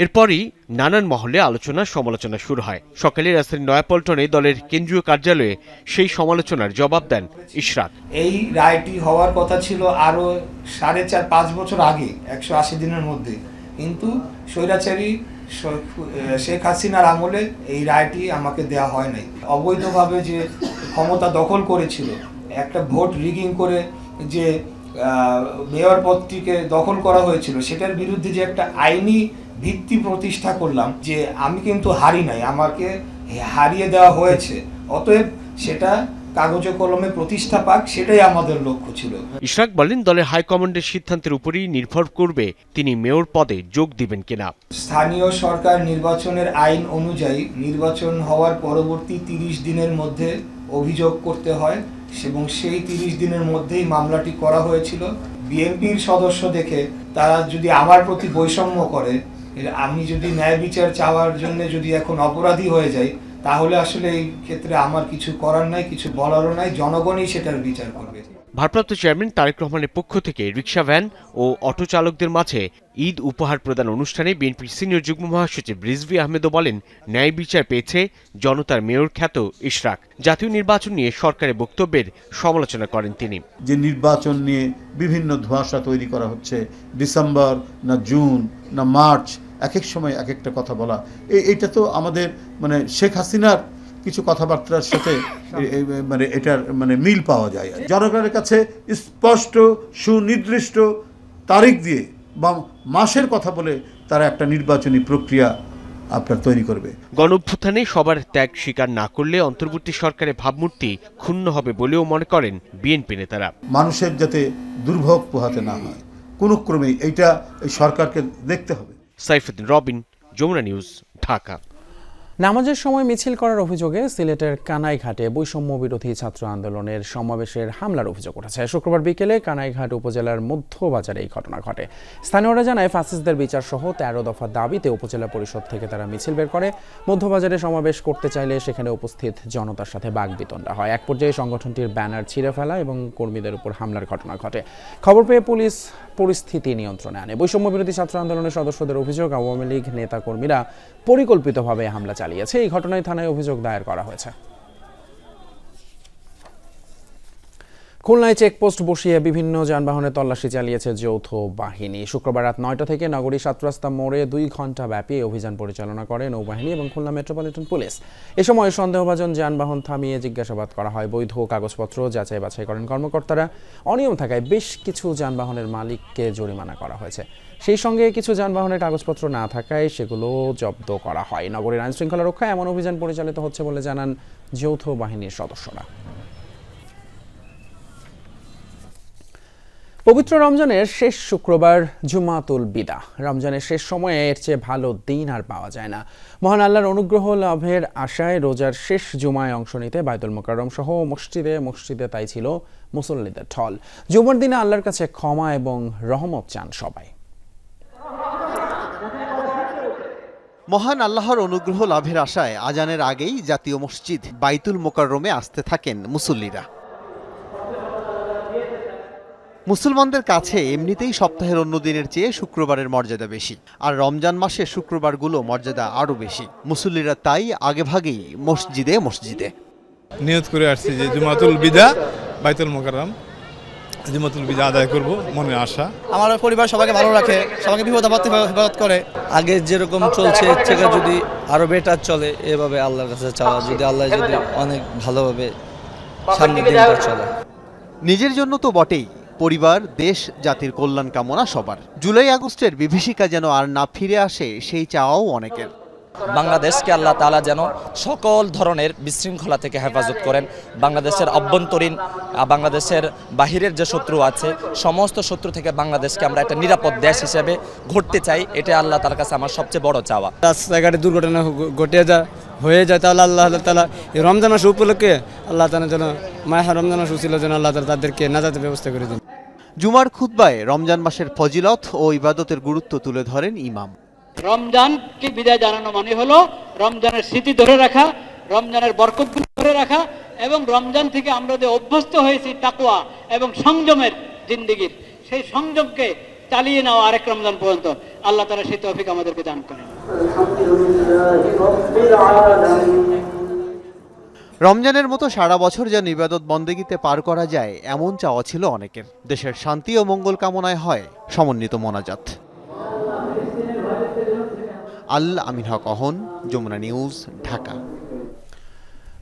এরপরই নানান মহলে আলোচনা সমালোচনা শুরু হয়। সকালে রাজধানীর নয়াপল্টনে দলের কেন্দ্রীয় কার্যালয়ে সেই সমালোচনার জবাব দেন ইশরাক। এই রায়টি হওয়ার কথা ছিল আরো 4.5-5 বছর আগে, 180 দিনের মধ্যে, কিন্তু স্বৈরাচারী শেখ হাসিনার আমলে এই রায়টি আমাকে দেয়া হয় নাই। অবৈধভাবে যে ক্ষমতা দখল করেছিল, একটা ভোট রিগিং করে যে মেয়র পদটিকে দখল করা হয়েছিল, সেটার বিরুদ্ধে যে একটা আইনি ভিত্তি প্রতিষ্ঠা করলাম, যে আমি কিন্তু হারি নাই, আমাকে হারিয়ে দেওয়া হয়েছে, অতএব সেটা কাগজে কলমে প্রতিষ্ঠা পাক, সেটাই আমাদের লক্ষ্য ছিল। ইশরাক বলেন, দলের হাইকমান্ডের সিদ্ধান্তের উপরই নির্ভর করবে তিনি মেয়র পদে যোগ দিবেন কিনা। স্থানীয় সরকার নির্বাচনের আইন অনুযায়ী নির্বাচন হওয়ার পরবর্তী 30 দিনের মধ্যে অভিযোগ করতে হয় এবং সেই 30 দিনের মধ্যেই মামলাটি করা হয়েছিল। বিএনপির সদস্য দেখে তারা যদি আমার প্রতি বৈষম্য করে, আমি যদি ন্যায় বিচার চাওয়ার জন্য যদি এখন অপরাধী হয়ে যাই, তাহলে আসলে এই ক্ষেত্রে আমার কিছু করার নাই, কিছু বলারও নাই, জনগণই সেটার বিচার করবে। ভারপ্রাপ্ত চেয়ারম্যান তারেক রহমানের পক্ষ থেকে রিকশা ভ্যান ও অটো চালকদের মাঝে ঈদ উপহার প্রদান অনুষ্ঠানে বিএনপির সিনিয়র যুগ্ম মহাসচিব রিজভী আহমেদও বলেন, ন্যায় বিচার পেয়েছে জনতার মেয়র খ্যাত ইশরাক। জাতীয় নির্বাচন নিয়ে সরকারের বক্তব্যের সমালোচনা করেন তিনি। যে নির্বাচন নিয়ে বিভিন্ন ধোঁয়াশা তৈরি করা হচ্ছে, ডিসেম্বর না জুন না মার্চ, এক এক সময় এক একটা কথা বলা, এইটা তো আমাদের শেখ হাসিনার কিছু কথাবার্তার সাথে এটার মিল পাওয়া যায়। জনগণের কাছে স্পষ্ট সুনির্দিষ্ট তারিখ দিয়ে বা মাসের কথা বলে তারা একটা নির্বাচনী প্রক্রিয়া আপনার তৈরি করবে। গণঅভ্যুত্থানে সবার ত্যাগ স্বীকার না করলে অন্তর্বর্তী সরকারের ভাবমূর্তি ক্ষুণ্ণ হবে বলেও মনে করেন বিএনপি নেতারা। মানুষের যাতে দুর্ভোগ পোহাতে না হয়, কোনো ক্রমেই এইটা এই সরকারকে দেখতে হবে। সাইফুদ্দিন রবিন, যমুনা নিউজ, ঢাকা। নামাজের সময় মিছিল করার অভিযোগে সিলেটের কানাইঘাটে বৈষম্য বিরোধী ছাত্র আন্দোলনের সমাবেশের হামলার অভিযোগ উঠেছে। শুক্রবার বিকেলে কানাইঘাট উপজেলার মধ্যবাজারে এই ঘটনা ঘটে। স্থানীয়রা জানায়, ফাসিস্টদের বিচার সহ 13 দফা দাবিতে উপজেলা পরিষদ থেকে তারা মিছিল বের করে। মধ্যবাজারে সমাবেশ করতে চাইলে সেখানে উপস্থিত জনতার সাথে বাকবিতণ্ডা হয়। এক পর্যায়ে সংগঠনটির ব্যানার ছিঁড়ে ফেলা এবং কর্মীদের উপর হামলার ঘটনা ঘটে। খবর পেয়ে পুলিশ পরিস্থিতি নিয়ন্ত্রণে আনে। বৈষম্য বিরোধী ছাত্র আন্দোলনের সদস্যদের অভিযোগ, আওয়ামী লীগ নেতা কর্মীরা পরিকল্পিতভাবে হামলা চালিয়েছে। এই ঘটনায় থানায় অভিযোগ দায়ের করা হয়েছে। খুলনায় চেকপোস্ট বসিয়ে বিভিন্ন যানবাহনে তল্লাশি চালিয়েছে যৌথ বাহিনী। শুক্রবার রাত 9টা থেকে নগরী 7 রাস্তা মোড়ে 2 ঘণ্টা ব্যাপী অভিযান পরিচালনা করে নৌবাহিনী এবং খুলনা মেট্রোপলিটন পুলিশ। এ সময় সন্দেহভাজন যানবাহন থামিয়ে জিজ্ঞাসাবাদ করা হয়। বৈধ কাগজপত্র যাচাই বাছাই করেন কর্মকর্তারা। অনিয়ম থাকায় বেশ কিছু যানবাহনের মালিককে জরিমানা করা হয়েছে। সেই সঙ্গে কিছু যানবাহনের কাগজপত্র না থাকায় সেগুলো জব্দ করা হয়। নগরীর আইনশৃঙ্খলা রক্ষায় এমন অভিযান পরিচালিত হচ্ছে বলে জানান যৌথ বাহিনীর সদস্যরা। পবিত্র রমজানের শেষ শুক্রবার জুমাতুল বিদা। রমজানের শেষ সময়ে এর চেয়ে ভালো দিন আর পাওয়া যায় না। মহান আল্লাহর অনুগ্রহ লাভের আশায় রোজার শেষ জুমায় অংশ নিতে বায়তুল মোকাররম সহ মসজিদে মসজিদে তাই ছিল মুসল্লিদের ঢল। জুমার দিনে আল্লাহর কাছে ক্ষমা এবং রহমত চান সবাই। মহান আল্লাহর অনুগ্রহ লাভের আশায় আজানের আগেই জাতীয় মসজিদ বাইতুল মোকাররমে আসতে থাকেন মুসল্লিরা। মুসলমানদের কাছে এমনিতেই সপ্তাহের অন্য দিনের চেয়ে শুক্রবারের মর্যাদা বেশি, আর রমজান মাসে শুক্রবারগুলো মর্যাদা আরও বেশি। মুসল্লিরা তাই আগেভাগেই মসজিদে মসজিদে নিয়ত করে আসছি যে জুমাতুল বিদা বাইতুল মোকাররম জুমাতুল বিদা আদায় করব, মনে আশা। আমার পরিবার সবাইকে ভালো রাখে, সবাইকে বিপদ আপদে হেফাজত করে। আগে যেরকম চলছে এর থেকে যদি আরো বেটার চলে, এভাবে আল্লাহর কাছে চাওয়া, যদি আল্লাহ যদি অনেক ভালোভাবে সামনের দিনটা চলে। নিজের জন্য তো বটেই, পরিবার, দেশ, জাতির কল্যাণ কামনা সবার। জুলাই আগস্টের বিভীষিকা যেন আর না ফিরে আসে, সেই চাওয়াও অনেকের। বাংলাদেশকে আল্লাহ তাআলা যেন সকল ধরনের বিশৃঙ্খলা থেকে হেফাজত করেন। বাংলাদেশের অভ্যন্তরীণ, বাংলাদেশের বাহিরের যে শত্রু আছে, সমস্ত শত্রু থেকে বাংলাদেশকে আমরা একটা নিরাপদ দেশ হিসেবে গড়তে চাই। এটা আল্লাহ তাআলার কাছে আমার সবচেয়ে বড় চাওয়া। রাস্তাঘাটে দুর্ঘটনা হয়ে যায়, তাহলে আল্লাহ তাআলা এই রমজান মাস উপলক্ষে আল্লাহ তাআলা যেন মাহে রমজান মাস ছিল যেন আল্লাহ তাআলা তাদেরকে নাজাতের ব্যবস্থা করে দেন। জুমার খুতবায় রমজান মাসের ফজিলত ও ইবাদতের গুরুত্ব তুলে ধরেন ইমাম। রমজানকে বিদায় জানানো মানে হলো রমজানের স্মৃতি ধরে রাখা, রমজানের বরকতগুলো ধরে রাখা, এবং রমজান থেকে আমরা যে অভ্যস্ত হয়েছি তাকওয়া এবং সংযমের জিন্দেগির, সেই সংযমকে চালিয়ে নেওয়া আরেক রমজান পর্যন্ত। আল্লাহ তাআলা সেই তৌফিক আমাদেরকে দান করেন। রমজানের মতো সারা বছর যেন ইবাদত বন্দেগিতে পার করা যায়, এমন চাওয়া ছিল অনেকের। দেশের শান্তি ও মঙ্গল কামনায় হয় সমন্বিত মোনাজাত। আল্লাহ আমিন হক অহন, যমুনা নিউজ, ঢাকা।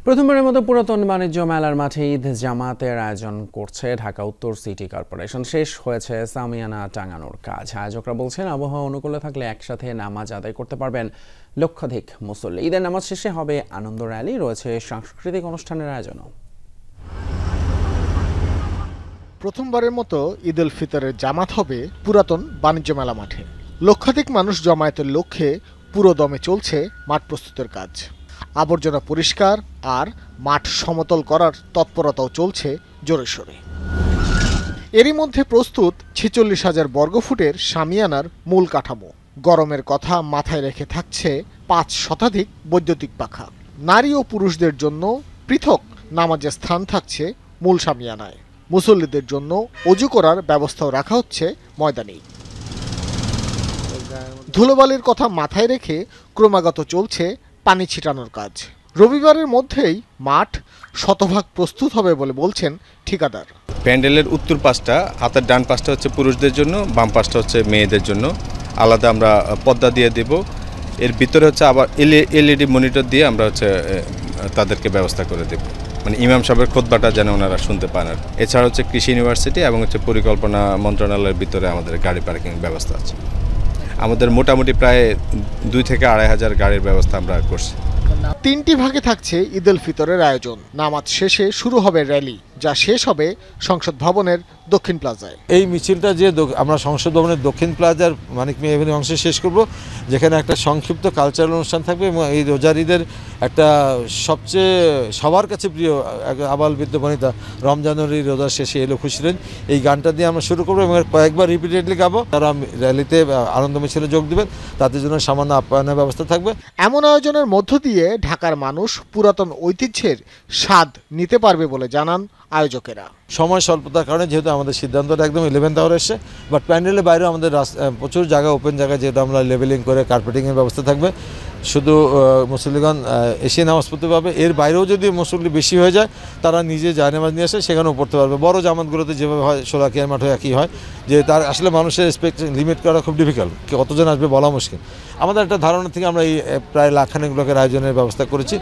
প্রথমবারের মতো পুরাতন বাণিজ্য মেলার মাঠে ঈদ জামাতের আয়োজন করছে ঢাকা উত্তর সিটি কর্পোরেশন। শেষ হয়েছে সামিয়ানা টাঙানোর কাজ। আয়োজকরা বলছেন, আবহাওয়া অনুকূলে থাকলে একসাথে নামাজ আদায় করতে পারবেন লক্ষাধিক মুসল্লি। ঈদের নামাজ শেষে হবে আনন্দ র্যালি, রয়েছে সাংস্কৃতিক অনুষ্ঠানের আয়োজনও। প্রথমবারের মতো ঈদ উল ফিতরের জামাত হবে পুরাতন বাণিজ্য মেলা মাঠে। লক্ষাধিক মানুষ জমায়েতের লক্ষ্যে পুরো দমে চলছে মাঠ প্রস্তুতের কাজ। আবর্জনা পরিষ্কার আর মাঠ সমতল করার তৎপরতাও চলছে জোরে সোরে। এরই মধ্যে প্রস্তুত ৪৬,০০০ বর্গফুটের শামিয়ানার মূল কাঠামো। গরমের কথা মাথায় রেখে থাকছে ৫ শতাধিক বৈদ্যুতিক পাখা। নারী ও পুরুষদের জন্য পৃথক নামাজের স্থান থাকছে মূল শামিয়ানায়। মুসল্লিদের জন্য অজু করার ব্যবস্থাও রাখা হচ্ছে ময়দানেই। ধুলোবালির কথা মাথায় রেখে ক্রমাগত চলছে পানি ছিটানোর কাজ। রবিবারের মধ্যেই মাঠ শতভাগ প্রস্তুত হবে বলে বলছেন ঠিকাদার। প্যান্ডেলের উত্তর পাশটা, হাতের ডান পাশটা হচ্ছে পুরুষদের জন্য, বাম পাশটা হচ্ছে মেয়েদের জন্য। আলাদা আমরা পর্দা দিয়ে দেব। এর ভিতরে হচ্ছে আবার এলইডি মনিটর দিয়ে আমরা হচ্ছে তাদেরকে ব্যবস্থা করে দেব, মানে ইমাম সাহেবের খুতবাটা যেন ওনারা শুনতে পান। আর এছাড়া হচ্ছে কৃষি ইউনিভার্সিটি এবং হচ্ছে পরিকল্পনা মন্ত্রণালয়ের ভিতরে আমাদের গাড়ি পার্কিং ব্যবস্থা আছে। আমাদের মোটামুটি প্রায় 2 থেকে 2,500 গাড়ির ব্যবস্থা আমরা করছি। 3টি ভাগে থাকছে ঈদ উল ফিতরের আয়োজন। নামাজ শেষে শুরু হবে র্যালি, যা শেষ হবে সংসদ ভবনের দক্ষিণ প্লাজায়। এই মিছিলটা যে আমরা সংসদ ভবনের দক্ষিণ প্লাজার মানিক মিয়া এভিনিউ অংশে শেষ করব, যেখানে একটা সংক্ষিপ্ত কালচারাল অনুষ্ঠান থাকবে এবং এই রোজার ঈদের একটা সবচেয়ে সবার কাছে প্রিয় আবাল বৃদ্ধ বনিতা রমজানের এই রোজার শেষে এলো খুশিলেন, এই গানটা দিয়ে আমরা শুরু করবো এবং কয়েকবার রিপিটেডলি গাবো। তারা র্যালিতে আনন্দ মিছিলে যোগ দেবেন, তাদের জন্য সামান্য আপ্যায়নের ব্যবস্থা থাকবে। এমন আয়োজনের মধ্য দিয়ে ঢাকার মানুষ পুরাতন ঐতিহ্যের স্বাদ নিতে পারবে বলে জানান আয়োজকেরা। সময় স্বল্পতার কারণে যেহেতু আমাদের সিদ্ধান্তটা একদম 11th আওয়ার এসছে, বাট প্যান্ডেলের বাইরেও আমাদের প্রচুর জায়গা ওপেন জায়গা, যেহেতু আমরা লেভেলিং করে কার্পেটিংয়ের ব্যবস্থা থাকবে। শুধু মুসল্লিগণ এসে নামাজ পড়তে পারবে, এর বাইরেও যদি মুসল্লি বেশি হয়ে যায় তারা নিজে জায়নামাজ নিয়ে আসে সেখানেও পড়তে পারবে। বড় জামাতগুলোতে যেভাবে হয় শোলাকিয়ার মাঠে একই হয়, যে তার আসলে মানুষের রেসপেক্ট লিমিট করা খুব ডিফিকাল্ট, কতজন আসবে বলা মুশকিল। আমাদের একটা ধারণা থেকে আমরা এই প্রায় লাখখানেক লোকের আয়োজনের ব্যবস্থা করেছি।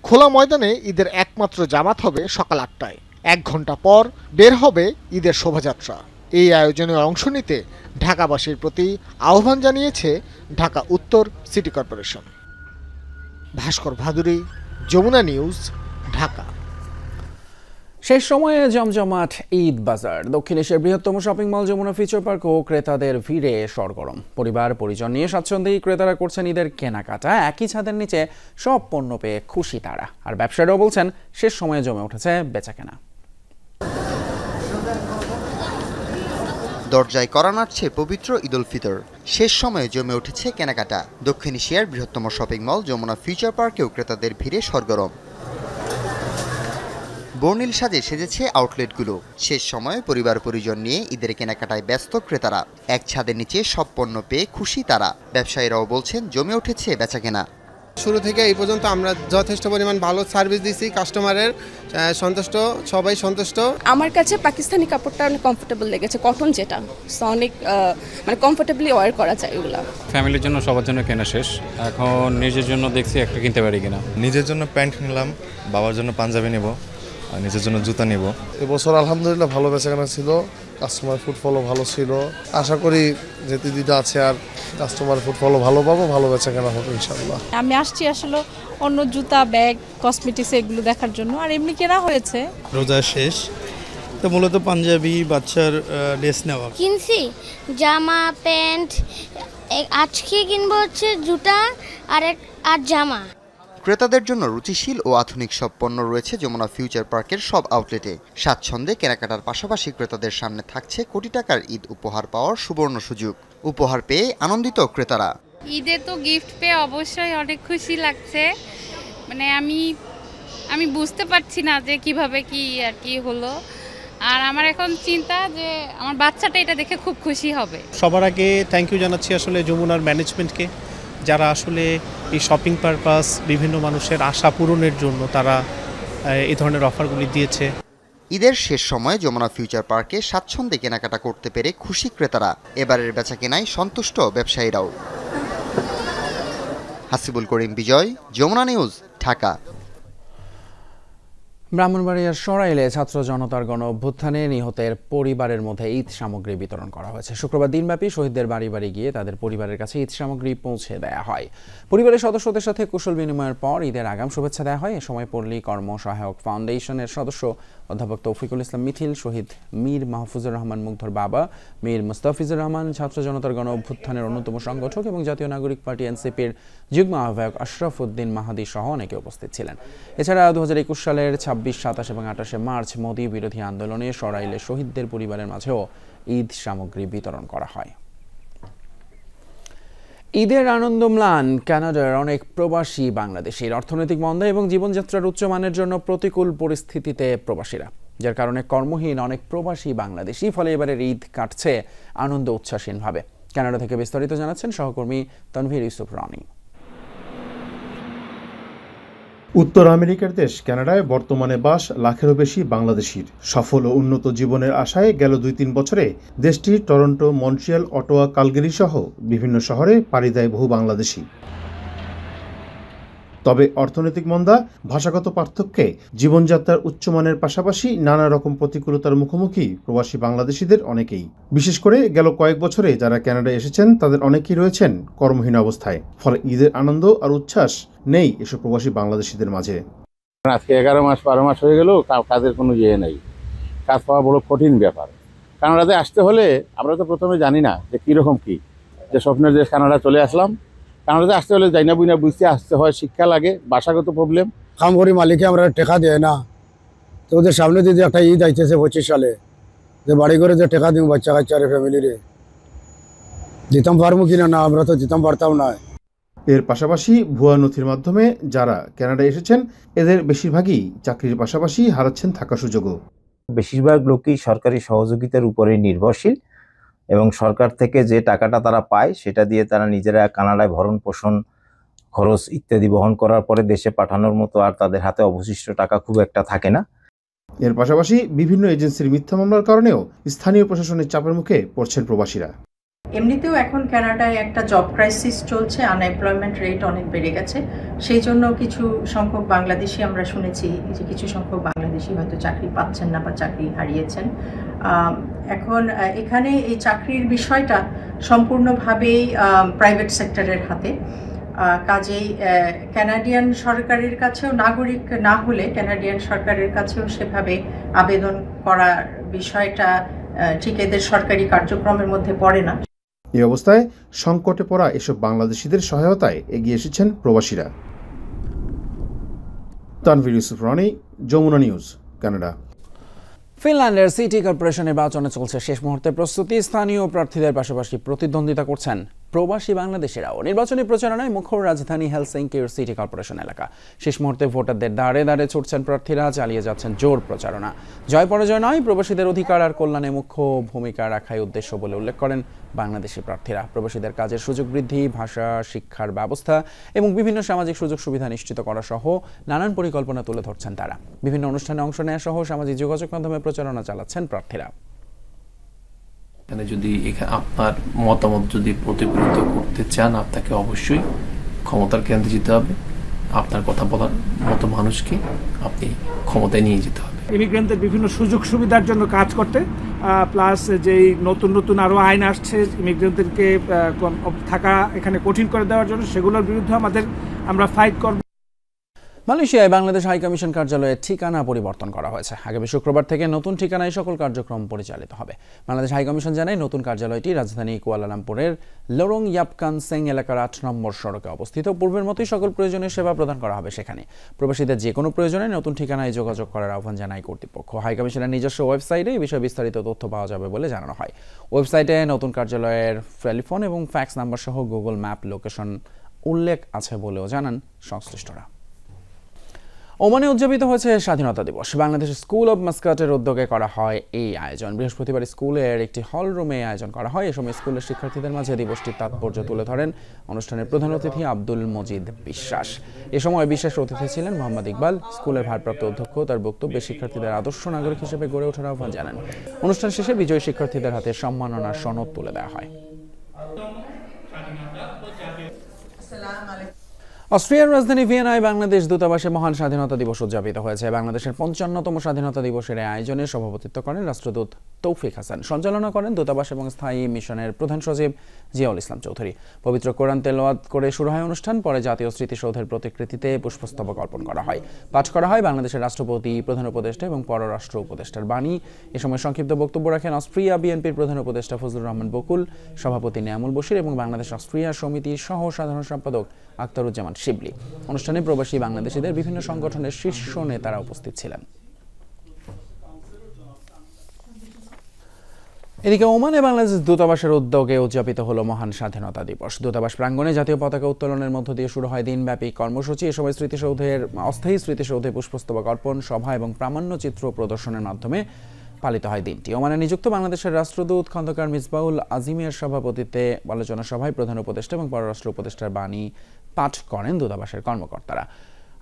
খোলা ময়দানে ঈদের একমাত্র জামাত হবে সকাল 8টায়। 1 ঘন্টা পর বের হবে ঈদের শোভাযাত্রা। এই আয়োজনে অংশ নিতে ঢাকাবাসীর প্রতি আহ্বান জানিয়েছে ঢাকা উত্তর city corporation. Bhaskar Bhaduri, Jamuna news, Dhaka. শেষ সময়ে জমজমাট ঈদ বাজার। দক্ষিণ এশিয়ার বৃহত্তম shopping mall Jamuna Future Park ও ক্রেতাদের ভিড়ে সরগরম। পরিবার পরিজন নিয়ে স্বাচ্ছন্দ্যেই ক্রেতারা করছেন ঈদের কেনাকাটা। একই ছাদের নিচে সব পণ্য পেয়ে খুশি তারা। আর ব্যবসায়ীরাও বলছেন শেষ সময়ে জমে উঠেছে বেচাকেনা। দরজায় করা নাড়ছে পবিত্র ঈদ উল ফিতর। শেষ সময়ে জমে উঠেছে কেনাকাটা। দক্ষিণ এশিয়ার বৃহত্তম শপিং মল যমুনা ফিউচার পার্কেও ক্রেতাদের ভিড়ে সরগরম। বর্ণিল সাজে সেজেছে আউটলেটগুলো। শেষ সময়ে পরিবার পরিজন নিয়ে ঈদের কেনাকাটায় ব্যস্ত ক্রেতারা। এক ছাদের নিচে সব পণ্য পেয়ে খুশি তারা। ব্যবসায়ীরাও বলছেন জমে উঠেছে বেচাকেনা। শুরু থেকে এই পর্যন্ত আমরা যথেষ্ট পরিমাণ ভালো সার্ভিস দিছি, কাস্টমারের সন্তুষ্ট, সবাই সন্তুষ্ট। আমার কাছে পাকিস্তানি কাপড়টা অনেক কমফোর্টেবল লেগেছে, কটন যেটা অনেক মানে কমফোর্টেবলি ওয়্যার করা যায় এগুলো। ফ্যামিলির জন্য সবার জন্য কেনা শেষ, এখন নিজের জন্য দেখছি একটা কিনতে পারি কিনা। নিজের জন্য প্যান্ট নিলাম, বাবার জন্য পাঞ্জাবি নেব, আর নিজের জন্য জুতা নেব। এবছর আলহামদুলিল্লাহ ভালো বেচাকেনা ছিল, কাস্টমার ফুটফলও ভালো ছিল। আশা করি যে দিদিটা আছে আর কাস্টমার ফুটফলও ভালো পাবো, ভালো বেচাকেনা হবে ইনশাআল্লাহ। আমি আসছি আসলে অন্য জুতা, ব্যাগ, কসমেটিক্স এগুলো দেখার জন্য, আর এমনি কেনা হয়েছে। রোজা শেষ তো মূলত পাঞ্জাবি, বাচ্চার ড্রেস নেওয়া কিনছি, জামা প্যান্ট। আজকে কিনবো হচ্ছে জুতা আর জামা। ক্রেতাদের জন্য রুচিশীল ও আধুনিক সব পণ্য রয়েছে যমুনা ফিউচার পার্কের সব আউটলেটে। স্বাচ্ছন্দ্যে কেনাকাটার পাশাপাশি ক্রেতাদের সামনে থাকছে কোটি টাকার ঈদ উপহার পাওয়ার সুবর্ণ সুযোগ। উপহার পেয়ে আনন্দিত ক্রেতারা। ঈদে তো গিফট পেয়ে অবশ্যই অনেক খুশি লাগছে। মানে আমি বুঝতে পারছি না যে কিভাবে কি আর কি হলো। আর আমার এখন চিন্তা যে আমার বাচ্চাটা এটা দেখে খুব খুশি হবে। সবার আগে থ্যাংক ইউ জানাচ্ছি আসলে যমুনার ম্যানেজমেন্টকে, যারা আসলে এই শপিং পারপাস বিভিন্ন মানুষের আশা পূরণের জন্য তারা এই ধরনের অফারগুলি দিয়েছে। ঈদের শেষ সময়ে যমুনা ফিউচার পার্কে স্বাচ্ছন্দ্যে কেনাকাটা করতে পেরে খুশি ক্রেতারা। এবারের বেচাকেনায় সন্তুষ্ট ব্যবসায়ীরাও। হাসিবুল করিম বিজয়, যমুনা নিউজ, ঢাকা। ব্রাহ্মণবাড়িয়ার সরাইলে ছাত্র জনতার গণ অভ্যুত্থানে নিহতের পরিবারের মধ্যে ঈদ সামগ্রী বিতরণ করা হয়েছে। শুক্রবার দিনব্যাপী শহীদদের বাড়ি বাড়ি গিয়ে তাদের পরিবারের কাছে ঈদ সামগ্রী পৌঁছে দেওয়া হয়। পরিবারের সদস্যদের সাথে কুশল বিনিময়ের পর ঈদের আগাম শুভেচ্ছা দেওয়া হয়। এ সময় পল্লী কর্ম সহায়ক ফাউন্ডেশনের সদস্য অধ্যাপক তৌফিকুল ইসলাম মিথিল, শহীদ মীর মাহফুজুর রহমান মুগ্ধর বাবা মীর মুস্তাফিজুর রহমান, ছাত্র জনতার গণ অভ্যুত্থানের অন্যতম সংগঠক এবং জাতীয় নাগরিক পার্টি এনসিপির যুগ্ম আহ্বায়ক আশরাফ উদ্দিন মাহাদি সহ অনেকে উপস্থিত ছিলেন। এছাড়া 2021 সালের 26, 27 এবং 28 মার্চ মোদি বিরোধী আন্দোলনে সরাইলে শহীদদের পরিবারের মাঝেও ঈদ সামগ্রী বিতরণ করা হয়। ঈদের আনন্দ ম্লান কানাডার অনেক প্রবাসী বাংলাদেশির। অর্থনৈতিক মন্দা এবং জীবনযাত্রার উচ্চমানের জন্য প্রতিকূল পরিস্থিতিতে প্রবাসীরা, যার কারণে কর্মহীন অনেক প্রবাসী বাংলাদেশি। ফলে এবারের ঈদ কাটছে আনন্দ উচ্ছ্বাসীনভাবে। কানাডা থেকে বিস্তারিত জানাচ্ছেন সহকর্মী তানভীর ইউসুফ রানি। উত্তর আমেরিকার দেশ কানাডায় বর্তমানে বাস লাখেরও বেশি বাংলাদেশির। সফল ও উন্নত জীবনের আশায় গেল 2-3 বছরে দেশটির টরন্টো, মন্ট্রিয়াল, অটোয়া, কালগেরি সহ বিভিন্ন শহরে পাড়ি দেয় বহু বাংলাদেশি। তবে অর্থনৈতিক মন্দা, ভাষাগত পার্থক্যে জীবনযাত্রার উচ্চমানের পাশাপাশি নানা রকম প্রতিকূলতার মুখোমুখি প্রবাসী বাংলাদেশিদের অনেকেই। বিশেষ করে গেল কয়েক বছরে যারা কানাডায় এসেছেন তাদের অনেকেই রয়েছেন কর্মহীন অবস্থায়। ফলে ঈদের আনন্দ আর উচ্ছ্বাস নেই এসব প্রবাসী বাংলাদেশিদের মাঝে। আজকে 11 মাস 12 মাস হয়ে গেল, কাজের কোনো ইয়ে নেই। কাজ পাওয়া বড় কঠিন ব্যাপার। কানাডাতে আসতে হলে আমরা তো প্রথমে জানি না যে কীরকম কী, যে স্বপ্নের দেশ কানাডা চলে আসলাম। কানাডাতে আসতে হলে যাই না বুঝনা বুঝতে আসতে হয়, শিক্ষা লাগে, ভাষাগত প্রবলেম। কাম করি মালিকে আমরা টেকা দেয় না, তো ওদের সামনে যদি একটা ঈদ আইতেছে 25 সালে, যে বাড়ি করে যে টেকা দিব বাচ্চা কাচ্চারে ফ্যামিলিরে, দিতাম পারবো কিনা না, আমরা তো দিতাম পারতাম না। এর পাশাপাশি ভুয়া নথির মাধ্যমে যারা কানাডায় এসেছেন এদের বেশিরভাগই চাকরির পাশাপাশি হারাচ্ছেন থাকার সুযোগও। বেশিরভাগ লোকই সরকারি সহযোগিতার উপরে নির্ভরশীল এবং সরকার থেকে যে টাকাটা তারা পায় সেটা দিয়ে তারা নিজেরা কানাডায় ভরণ পোষণ খরচ ইত্যাদি বহন করার পরে দেশে পাঠানোর মতো আর তাদের হাতে অবশিষ্ট টাকা খুব একটা থাকে না। এর পাশাপাশি বিভিন্ন এজেন্সির মিথ্যা মামলার কারণেও স্থানীয় প্রশাসনের চাপের মুখে পড়ছেন প্রবাসীরা। এমনিতেও এখন কানাডায় একটা জব ক্রাইসিস চলছে, আনএমপ্লয়মেন্ট রেট অনেক বেড়ে গেছে। সেই জন্য কিছু সংখ্যক বাংলাদেশি আমরা শুনেছি যে কিছু সংখ্যক বাংলাদেশি হয়তো চাকরি পাচ্ছেন না বা চাকরি হারিয়েছেন। এখন এখানে এই চাকরির বিষয়টা সম্পূর্ণভাবেই প্রাইভেট সেক্টরের হাতে। কাজেই কানাডিয়ান সরকারের কাছেও, নাগরিক না হলে কানাডিয়ান সরকারের কাছেও সেভাবে আবেদন করার বিষয়টা ঠিক এদের সরকারি কার্যক্রমের মধ্যে পড়ে না। এই অবস্থায় সংকটে পড়া এসব বাংলাদেশিদের সহায়তায় এগিয়ে এসেছেন প্রবাসীরা। Tanvir Yusuf Roni, Jamuna news, Canada. ফিনল্যান্ডের সিটি কর্পোরেশন নির্বাচনে চলছে শেষ মুহূর্তে প্রস্তুতি। স্থানীয় প্রার্থীদের পাশাপাশি প্রতিদ্বন্দ্বিতা করছেন প্রবাসী বাংলাদেশিরাও। নির্বাচনী প্রচারণায় মুখর রাজধানী হেলসিঙ্কির সিটি কর্পোরেশন এলাকা। শেষ মুহূর্তে ভোটারদের দাঁড়ে দাঁড়ে ছুটছেন প্রার্থীরা, চালিয়ে যাচ্ছেন জোর প্রচারণা। জয় পরাজয় নয়, প্রবাসীদের অধিকার আর কল্যাণে মুখ্য ভূমিকা রাখাই উদ্দেশ্য বলে উল্লেখ করেন বাংলাদেশি প্রার্থীরা। প্রবাসীদের কাজের সুযোগ বৃদ্ধি, ভাষা শিক্ষার ব্যবস্থা এবং বিভিন্ন সামাজিক সুযোগ সুবিধা নিশ্চিত করা সহ নানান পরিকল্পনা তুলে ধরছেন তারা। বিভিন্ন অনুষ্ঠানে অংশ নেওয়া সহ সামাজিক যোগাযোগ মাধ্যমে প্রচারণা চালাচ্ছেন প্রার্থীরা। এখানে যদি আপনার মতামত যদি প্রতিফলিত করতে চান, আপনাকে অবশ্যই ক্ষমতার কেন্দ্রে যেতে হবে। আপনার কথা বলার মতো মানুষকে আপনি ক্ষমতায় নিয়ে যেতে হবে। ইমিগ্রেন্টদের বিভিন্ন সুযোগ সুবিধার জন্য কাজ করতে, প্লাস যেই নতুন নতুন আরও আইন আসছে ইমিগ্রেন্টদেরকে থাকা এখানে কঠিন করে দেওয়ার জন্য, সেগুলোর বিরুদ্ধে আমরা ফাইট করব। মালয়েশিয়ায় বাংলাদেশ হাইকমিশন কার্যালয়ের ঠিকানা পরিবর্তন করা হয়েছে। আগামী শুক্রবার থেকে নতুন ঠিকানায় সকল কার্যক্রম পরিচালিত হবে। বাংলাদেশ হাইকমিশন জানায় নতুন কার্যালয়টি রাজধানী কুয়ালালামপুরের লোরং ইয়াপকান সেং এলাকার 8 নম্বর সড়কে অবস্থিত। পূর্বের মতোই সকল প্রয়োজনীয় সেবা প্রদান করা হবে সেখানে। প্রবাসীদের যে কোনো প্রয়োজনে নতুন ঠিকানায় যোগাযোগ করার আহ্বান জানায় কর্তৃপক্ষ। হাইকমিশনের নিজস্ব ওয়েবসাইটে এই বিষয়ে বিস্তারিত তথ্য পাওয়া যাবে বলে জানানো হয়। ওয়েবসাইটে নতুন কার্যালয়ের টেলিফোন এবং ফ্যাক্স নাম্বার সহ গুগল ম্যাপ লোকেশন উল্লেখ আছে বলেও জানান সংশ্লিষ্টরা। ওমানে উদযাপিত হয়েছে স্বাধীনতা দিবস। বাংলাদেশ স্কুল অব মাস্কাটের উদ্যোগে করা হয় এই আয়োজন। বৃহস্পতিবার স্কুলের একটি হল রুমে আয়োজন করা হয়। এ সময় স্কুলের শিক্ষার্থীদের মাঝে দিবসটির তাৎপর্য তুলে ধরেন অনুষ্ঠানের প্রধান অতিথি আব্দুল মজিদ বিশ্বাস। এ সময় বিশেষ অতিথি ছিলেন মোহাম্মদ ইকবাল। স্কুলের ভারপ্রাপ্ত অধ্যক্ষ তার বক্তব্যে শিক্ষার্থীদের আদর্শ নাগরিক হিসেবে গড়ে ওঠার আহ্বান জানান। অনুষ্ঠান শেষে বিজয়ী শিক্ষার্থীদের হাতে সম্মাননার সনদ তুলে দেওয়া হয়। অস্ট্রিয়ার রাজধানী ভিয়েনায় বাংলাদেশ দূতাবাসে মহান স্বাধীনতা দিবস উদযাপিত হয়েছে। বাংলাদেশের 55তম স্বাধীনতা দিবসের আয়োজনে সভাপতিত্ব করেন রাষ্ট্রদূত তৌফিক হাসান। সঞ্চালনা করেন দূতাবাস এবং স্থায়ী মিশনের প্রধান সচিব জিয়াউল ইসলাম চৌধুরী। পবিত্র কোরআন তেলাওয়াত করে শুরু হয় অনুষ্ঠান। পরে জাতীয় স্মৃতিসৌধের প্রতিকৃতিতে পুষ্পস্তবক অর্পণ করা হয়। পাঠ করা হয় বাংলাদেশের রাষ্ট্রপতি, প্রধান উপদেষ্টা এবং পররাষ্ট্র উপদেষ্টার বাণী। এ সময় সংক্ষিপ্ত বক্তব্য রাখেন অস্ট্রিয়া বিএনপির প্রধান উপদেষ্টা ফজলুর রহমান বকুল, সভাপতি নিয়ামুল বশির এবং বাংলাদেশ অস্ট্রিয়া সমিতির সহ সাধারণ সম্পাদক আক্তারুজ্জামান শিবলি। অনুষ্ঠানে প্রবাসী বাংলাদেশিদের বিভিন্ন সংগঠনের শীর্ষ নেতারা উপস্থিত ছিলেন। এদিকে ওমানে বাংলাদেশ দূতাবাসের উদ্যোগে উদযাপিত হলো মহান স্বাধীনতা দিবস। দূতাবাস প্রাঙ্গণে জাতীয় পতাকা উত্তোলনের মধ্য দিয়ে শুরু হয় দিনব্যাপী কর্মসূচি। এ সময় অস্থায়ী স্মৃতিসৌধে পুষ্পস্তবক অর্পণ, সভা এবং প্রামাণ্যচিত্র প্রদর্শনের মাধ্যমে পালিত হয় দিনটি। ওমানে নিযুক্ত বাংলাদেশের রাষ্ট্রদূত খন্দকার মিসবাউল আজিমের সভাপতিত্বে আলোচনা সভায় প্রধান উপদেষ্টা এবং পররাষ্ট্র উপদেষ্টার বাণী পাঠ করেন দূতাবাসের কর্মকর্তারা।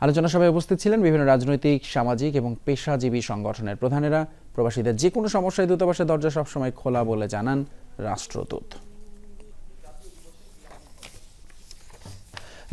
আলোচনা সভায় উপস্থিত ছিলেন বিভিন্ন রাজনৈতিক, সামাজিক এবং পেশাজীবী সংগঠনের প্রধানেরা। প্রবাসীদের যে কোনো সমস্যায় দূতাবাসের দরজা সবসময় খোলা বলে জানান রাষ্ট্রদূত।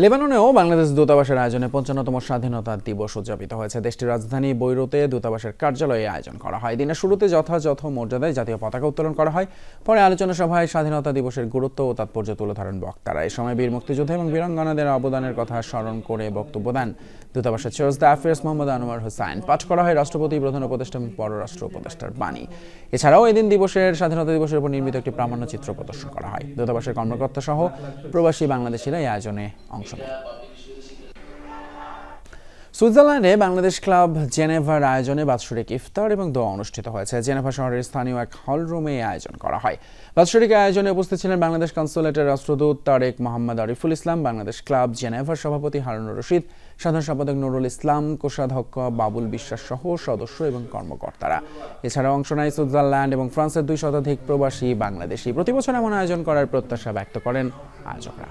লেবাননেও বাংলাদেশ দূতাবাসের আয়োজনে ৫৫তম স্বাধীনতা দিবস উদযাপিত হয়েছে। দেশটির রাজধানী বৈরুতে দূতাবাসের কার্যালয়ে আয়োজন করা হয়। দিনের শুরুতে যথাযথ মর্যাদায় জাতীয় পতাকা উত্তোলন করা হয়। পরে আলোচনা সভায় স্বাধীনতা দিবসের গুরুত্ব ও তাৎপর্য তুলে ধরেন বক্তারা। এই সময় বীর মুক্তিযোদ্ধা এবং বীরাঙ্গনাদের অবদানের কথা স্মরণ করে বক্তব্য দেন দূতাবাসের chargé d' affaires Mohammad Anwar Hossain. পাঠ করা হয় রাষ্ট্রপতি, প্রধান উপদেষ্টা এবং পররাষ্ট্র উপদেষ্টার বাণী। এছাড়াও এদিন স্বাধীনতা দিবসের উপর নির্মিত একটি প্রামাণ্যচিত্র প্রদর্শন করা হয়। দূতাবাসের কর্মকর্তা সহ প্রবাসী বাংলাদেশিরা এই আয়োজনে অংশ নেন। সুইজারল্যান্ডে বাংলাদেশ ক্লাব জেনেভার আয়োজনে বাৎসরিক ইফতার এবং দোয়া অনুষ্ঠিত হয়েছে। জেনেভা শহরের স্থানীয় এক হলরুমে আয়োজন করা হয়। বাৎসরিক আয়োজনে উপস্থিত ছিলেন বাংলাদেশ কনসুলেটের রাষ্ট্রদূত তারেক মোহাম্মদ আরিফুল ইসলাম, বাংলাদেশ ক্লাব জেনেভার সভাপতি হারুনুর রশিদ, সাধারণ সম্পাদক নুরুল ইসলাম, কোষাধ্যক্ষ বাবুল বিশ্বাস সহ সদস্য এবং কর্মকর্তারা। এছাড়াও অংশ নেয় সুইজারল্যান্ড এবং ফ্রান্সের ২ শতাধিক প্রবাসী বাংলাদেশি। প্রতিবছর এমন আয়োজন করার প্রত্যাশা ব্যক্ত করেন আয়োজকরা।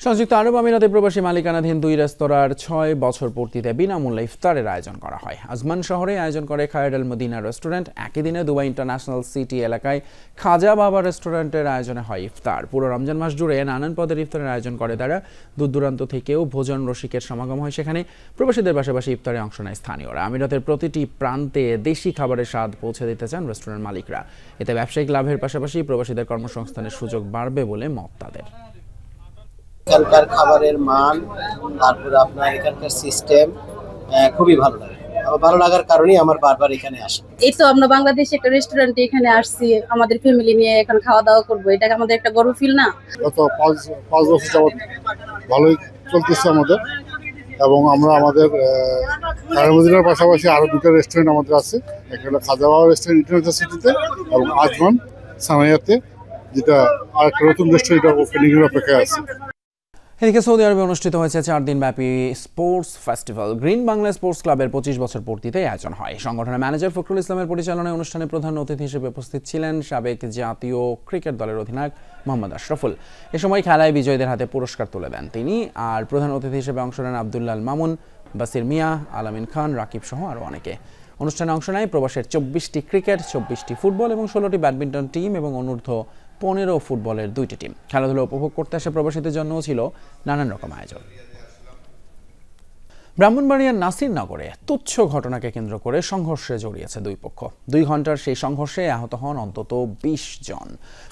সংযুক্ত আরব আমিরাতে প্রবাসী মালিকানাধীন ২ রেস্তোরাঁর ৬ বছর পূর্তিতে বিনামূল্যে ইফতারের আয়োজন করা হয়। আজমান শহরে আয়োজন করে খায়ের আল মদিনা রেস্টুরেন্ট। একই দিনে দুবাই ইন্টারন্যাশনাল সিটি এলাকায় খাজা বাবা রেস্টুরেন্টের আয়োজনে হয় ইফতার। পুরো রমজান মাস জুড়ে নানান পদের ইফতারের আয়োজন করে তারা। দূর দূরান্ত থেকেও ভোজন রসিকের সমাগম হয় সেখানে। প্রবাসীদের পাশাপাশি ইফতারে অংশ নেয় স্থানীয়রা। আমিরাতের প্রতিটি প্রান্তে দেশি খাবারের স্বাদ পৌঁছে দিতে চান রেস্টুরেন্ট মালিকরা। এতে ব্যবসায়িক লাভের পাশাপাশি প্রবাসীদের কর্মসংস্থানের সুযোগ বাড়বে বলে মত তাদের। এখানকার খাবারের মান, তারপরে আপনার এখানকার সিস্টেম খুবই ভালো লাগে। আমার ভালো লাগার কারণেই আমার বারবার এখানে আসা। এই তো আমরা বাংলাদেশে একটা রেস্টুরেন্টে এখানে আসছি, আমাদের ফ্যামিলি নিয়ে এখন খাওয়া দাওয়া করবো, এটা আমাদের একটা গর্ব ফিল না? গত 5 বছর যাবত ভালোই চলতেছে আমাদের, এবং আমরা আমাদের মদিনার পাশাপাশি আরো 2টা রেস্টুরেন্ট আমাদের আছে। একটা হলো খাজা বাবা রেস্টুরেন্ট ইন্টারন্যাশনাল সিটিতে এবং আজমান সানাইয়াতে, যেটা আরেকটা নতুন রেস্টুরেন্ট ওপেনিং এর অপেক্ষায় আছে। এদিকে সৌদি আরবে অনুষ্ঠিত হয়েছে 4 দিন ব্যাপী sports festival. Green Bangla sports ক্লাবের 25 বছর পূর্তিতে আয়োজন হয়। সংগঠনের ম্যানেজার ফখরুল ইসলামের পরিচালনায় অনুষ্ঠানে প্রধান অতিথি হিসেবে উপস্থিত ছিলেন সাবেক জাতীয় ক্রিকেট দলের অধিনায়ক মোহাম্মদ আশরাফুল। এ সময় খেলায় বিজয়ীদের হাতে পুরস্কার তুলে দেন তিনি। আর প্রধান অতিথি হিসেবে অংশ নেন আব্দুল্লাহ মামুন, বাসির মিয়া, আলামিন খান, রাকিব সহ আরও অনেকে। অনুষ্ঠানে অংশ নেয় প্রবাসের 24টি ক্রিকেট, 24টি ফুটবল এবং 16টি ব্যাডমিন্টন টিম এবং অনূর্ধ্ব 15 ফুটবলের 2টি টিম। খেলাধুলা উপভোগ করতে আসে প্রবাসীদের জন্যও ছিল নানান রকম আয়োজন। ব্রাহ্মণবাড়িয়ার নাসিরনগরে তুচ্ছ ঘটনাকে কেন্দ্র করে সংঘর্ষে জড়িয়েছে 2 পক্ষ। 2 ঘন্টার সেই সংঘর্ষে আহত হন অন্তত 20 জন।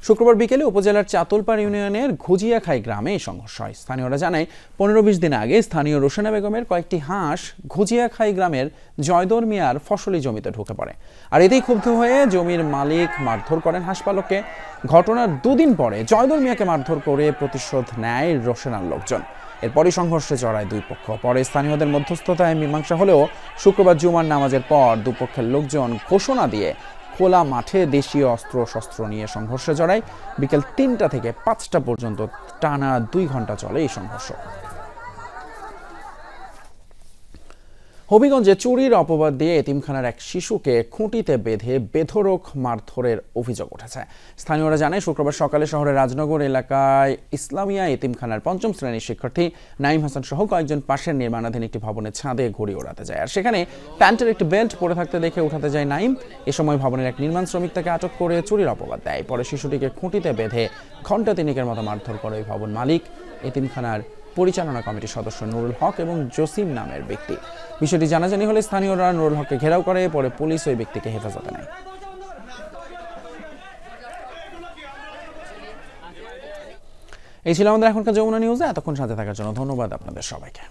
শুক্রবার বিকেলে উপজেলার চাতুলপাড় ইউনিয়নের ঘুজিয়াখাই গ্রামে এই সংঘর্ষ হয়। স্থানীয়রা জানায় 15-20 দিন আগে স্থানীয় রোশনা বেগমের কয়েকটি হাঁস ঘুজিয়াখাই গ্রামের জয়দর মিয়ার ফসলি জমিতে ঢুকে পড়ে। আর এতেই ক্ষুব্ধ হয়ে জমির মালিক মারধর করেন হাঁসপালককে। ঘটনার 2 দিন পরে জয়দর মিয়াকে মারধর করে প্রতিশোধ নেয় রোশনার লোকজন। এরপরই সংঘর্ষে জড়ায় 2 পক্ষ। পরে স্থানীয়দের মধ্যস্থতায় মীমাংসা হলেও শুক্রবার জুমার নামাজের পর 2 পক্ষের লোকজন ঘোষণা দিয়ে খোলা মাঠে দেশীয় অস্ত্র নিয়ে সংঘর্ষে জড়ায়। বিকেল 3টা থেকে 5টা পর্যন্ত টানা 2 ঘন্টা চলে এই সংঘর্ষ। হবিগঞ্জে চুরির অপবাদ দিয়ে এতিমখানার এক শিশুকে খুঁটিতে বেঁধে বেধড়ক মারধরের অভিযোগ উঠেছে। স্থানীয়রা জানায় শুক্রবার সকালে শহরের রাজনগর এলাকায় ইসলামিয়া এতিমখানার 5ম শ্রেণীর শিক্ষার্থী নাইম হাসান সহ কয়েকজন পাশের নির্মাণাধীন একটি ভবনের ছাদে ঘুড়ি ওড়াতে যায়। আর সেখানে প্যান্টের একটি বেল্ট পরে থাকতে দেখে উঠাতে যায় নাইম। এ সময় ভবনের এক নির্মাণ শ্রমিক তাকে আটক করে চুরির অপবাদ দেয়। পরে শিশুটিকে খুঁটিতে বেঁধে ঘণ্টা 3 মতো মারধর করে ওই ভবন মালিক, এতিমখানার পরিচালনা কমিটির সদস্য নুরুল হক এবং জসিম নামের ব্যক্তি। বিষয়টি জানাজানি হলে স্থানীয়রা নুরুল হককে ঘেরাও করে। পরে পুলিশ ওই ব্যক্তিকে হেফাজতে নেয়। এই ছিল আমাদের এখনকার যমুনা নিউজে। এতক্ষণ সাথে থাকার জন্য ধন্যবাদ আপনাদের সবাইকে।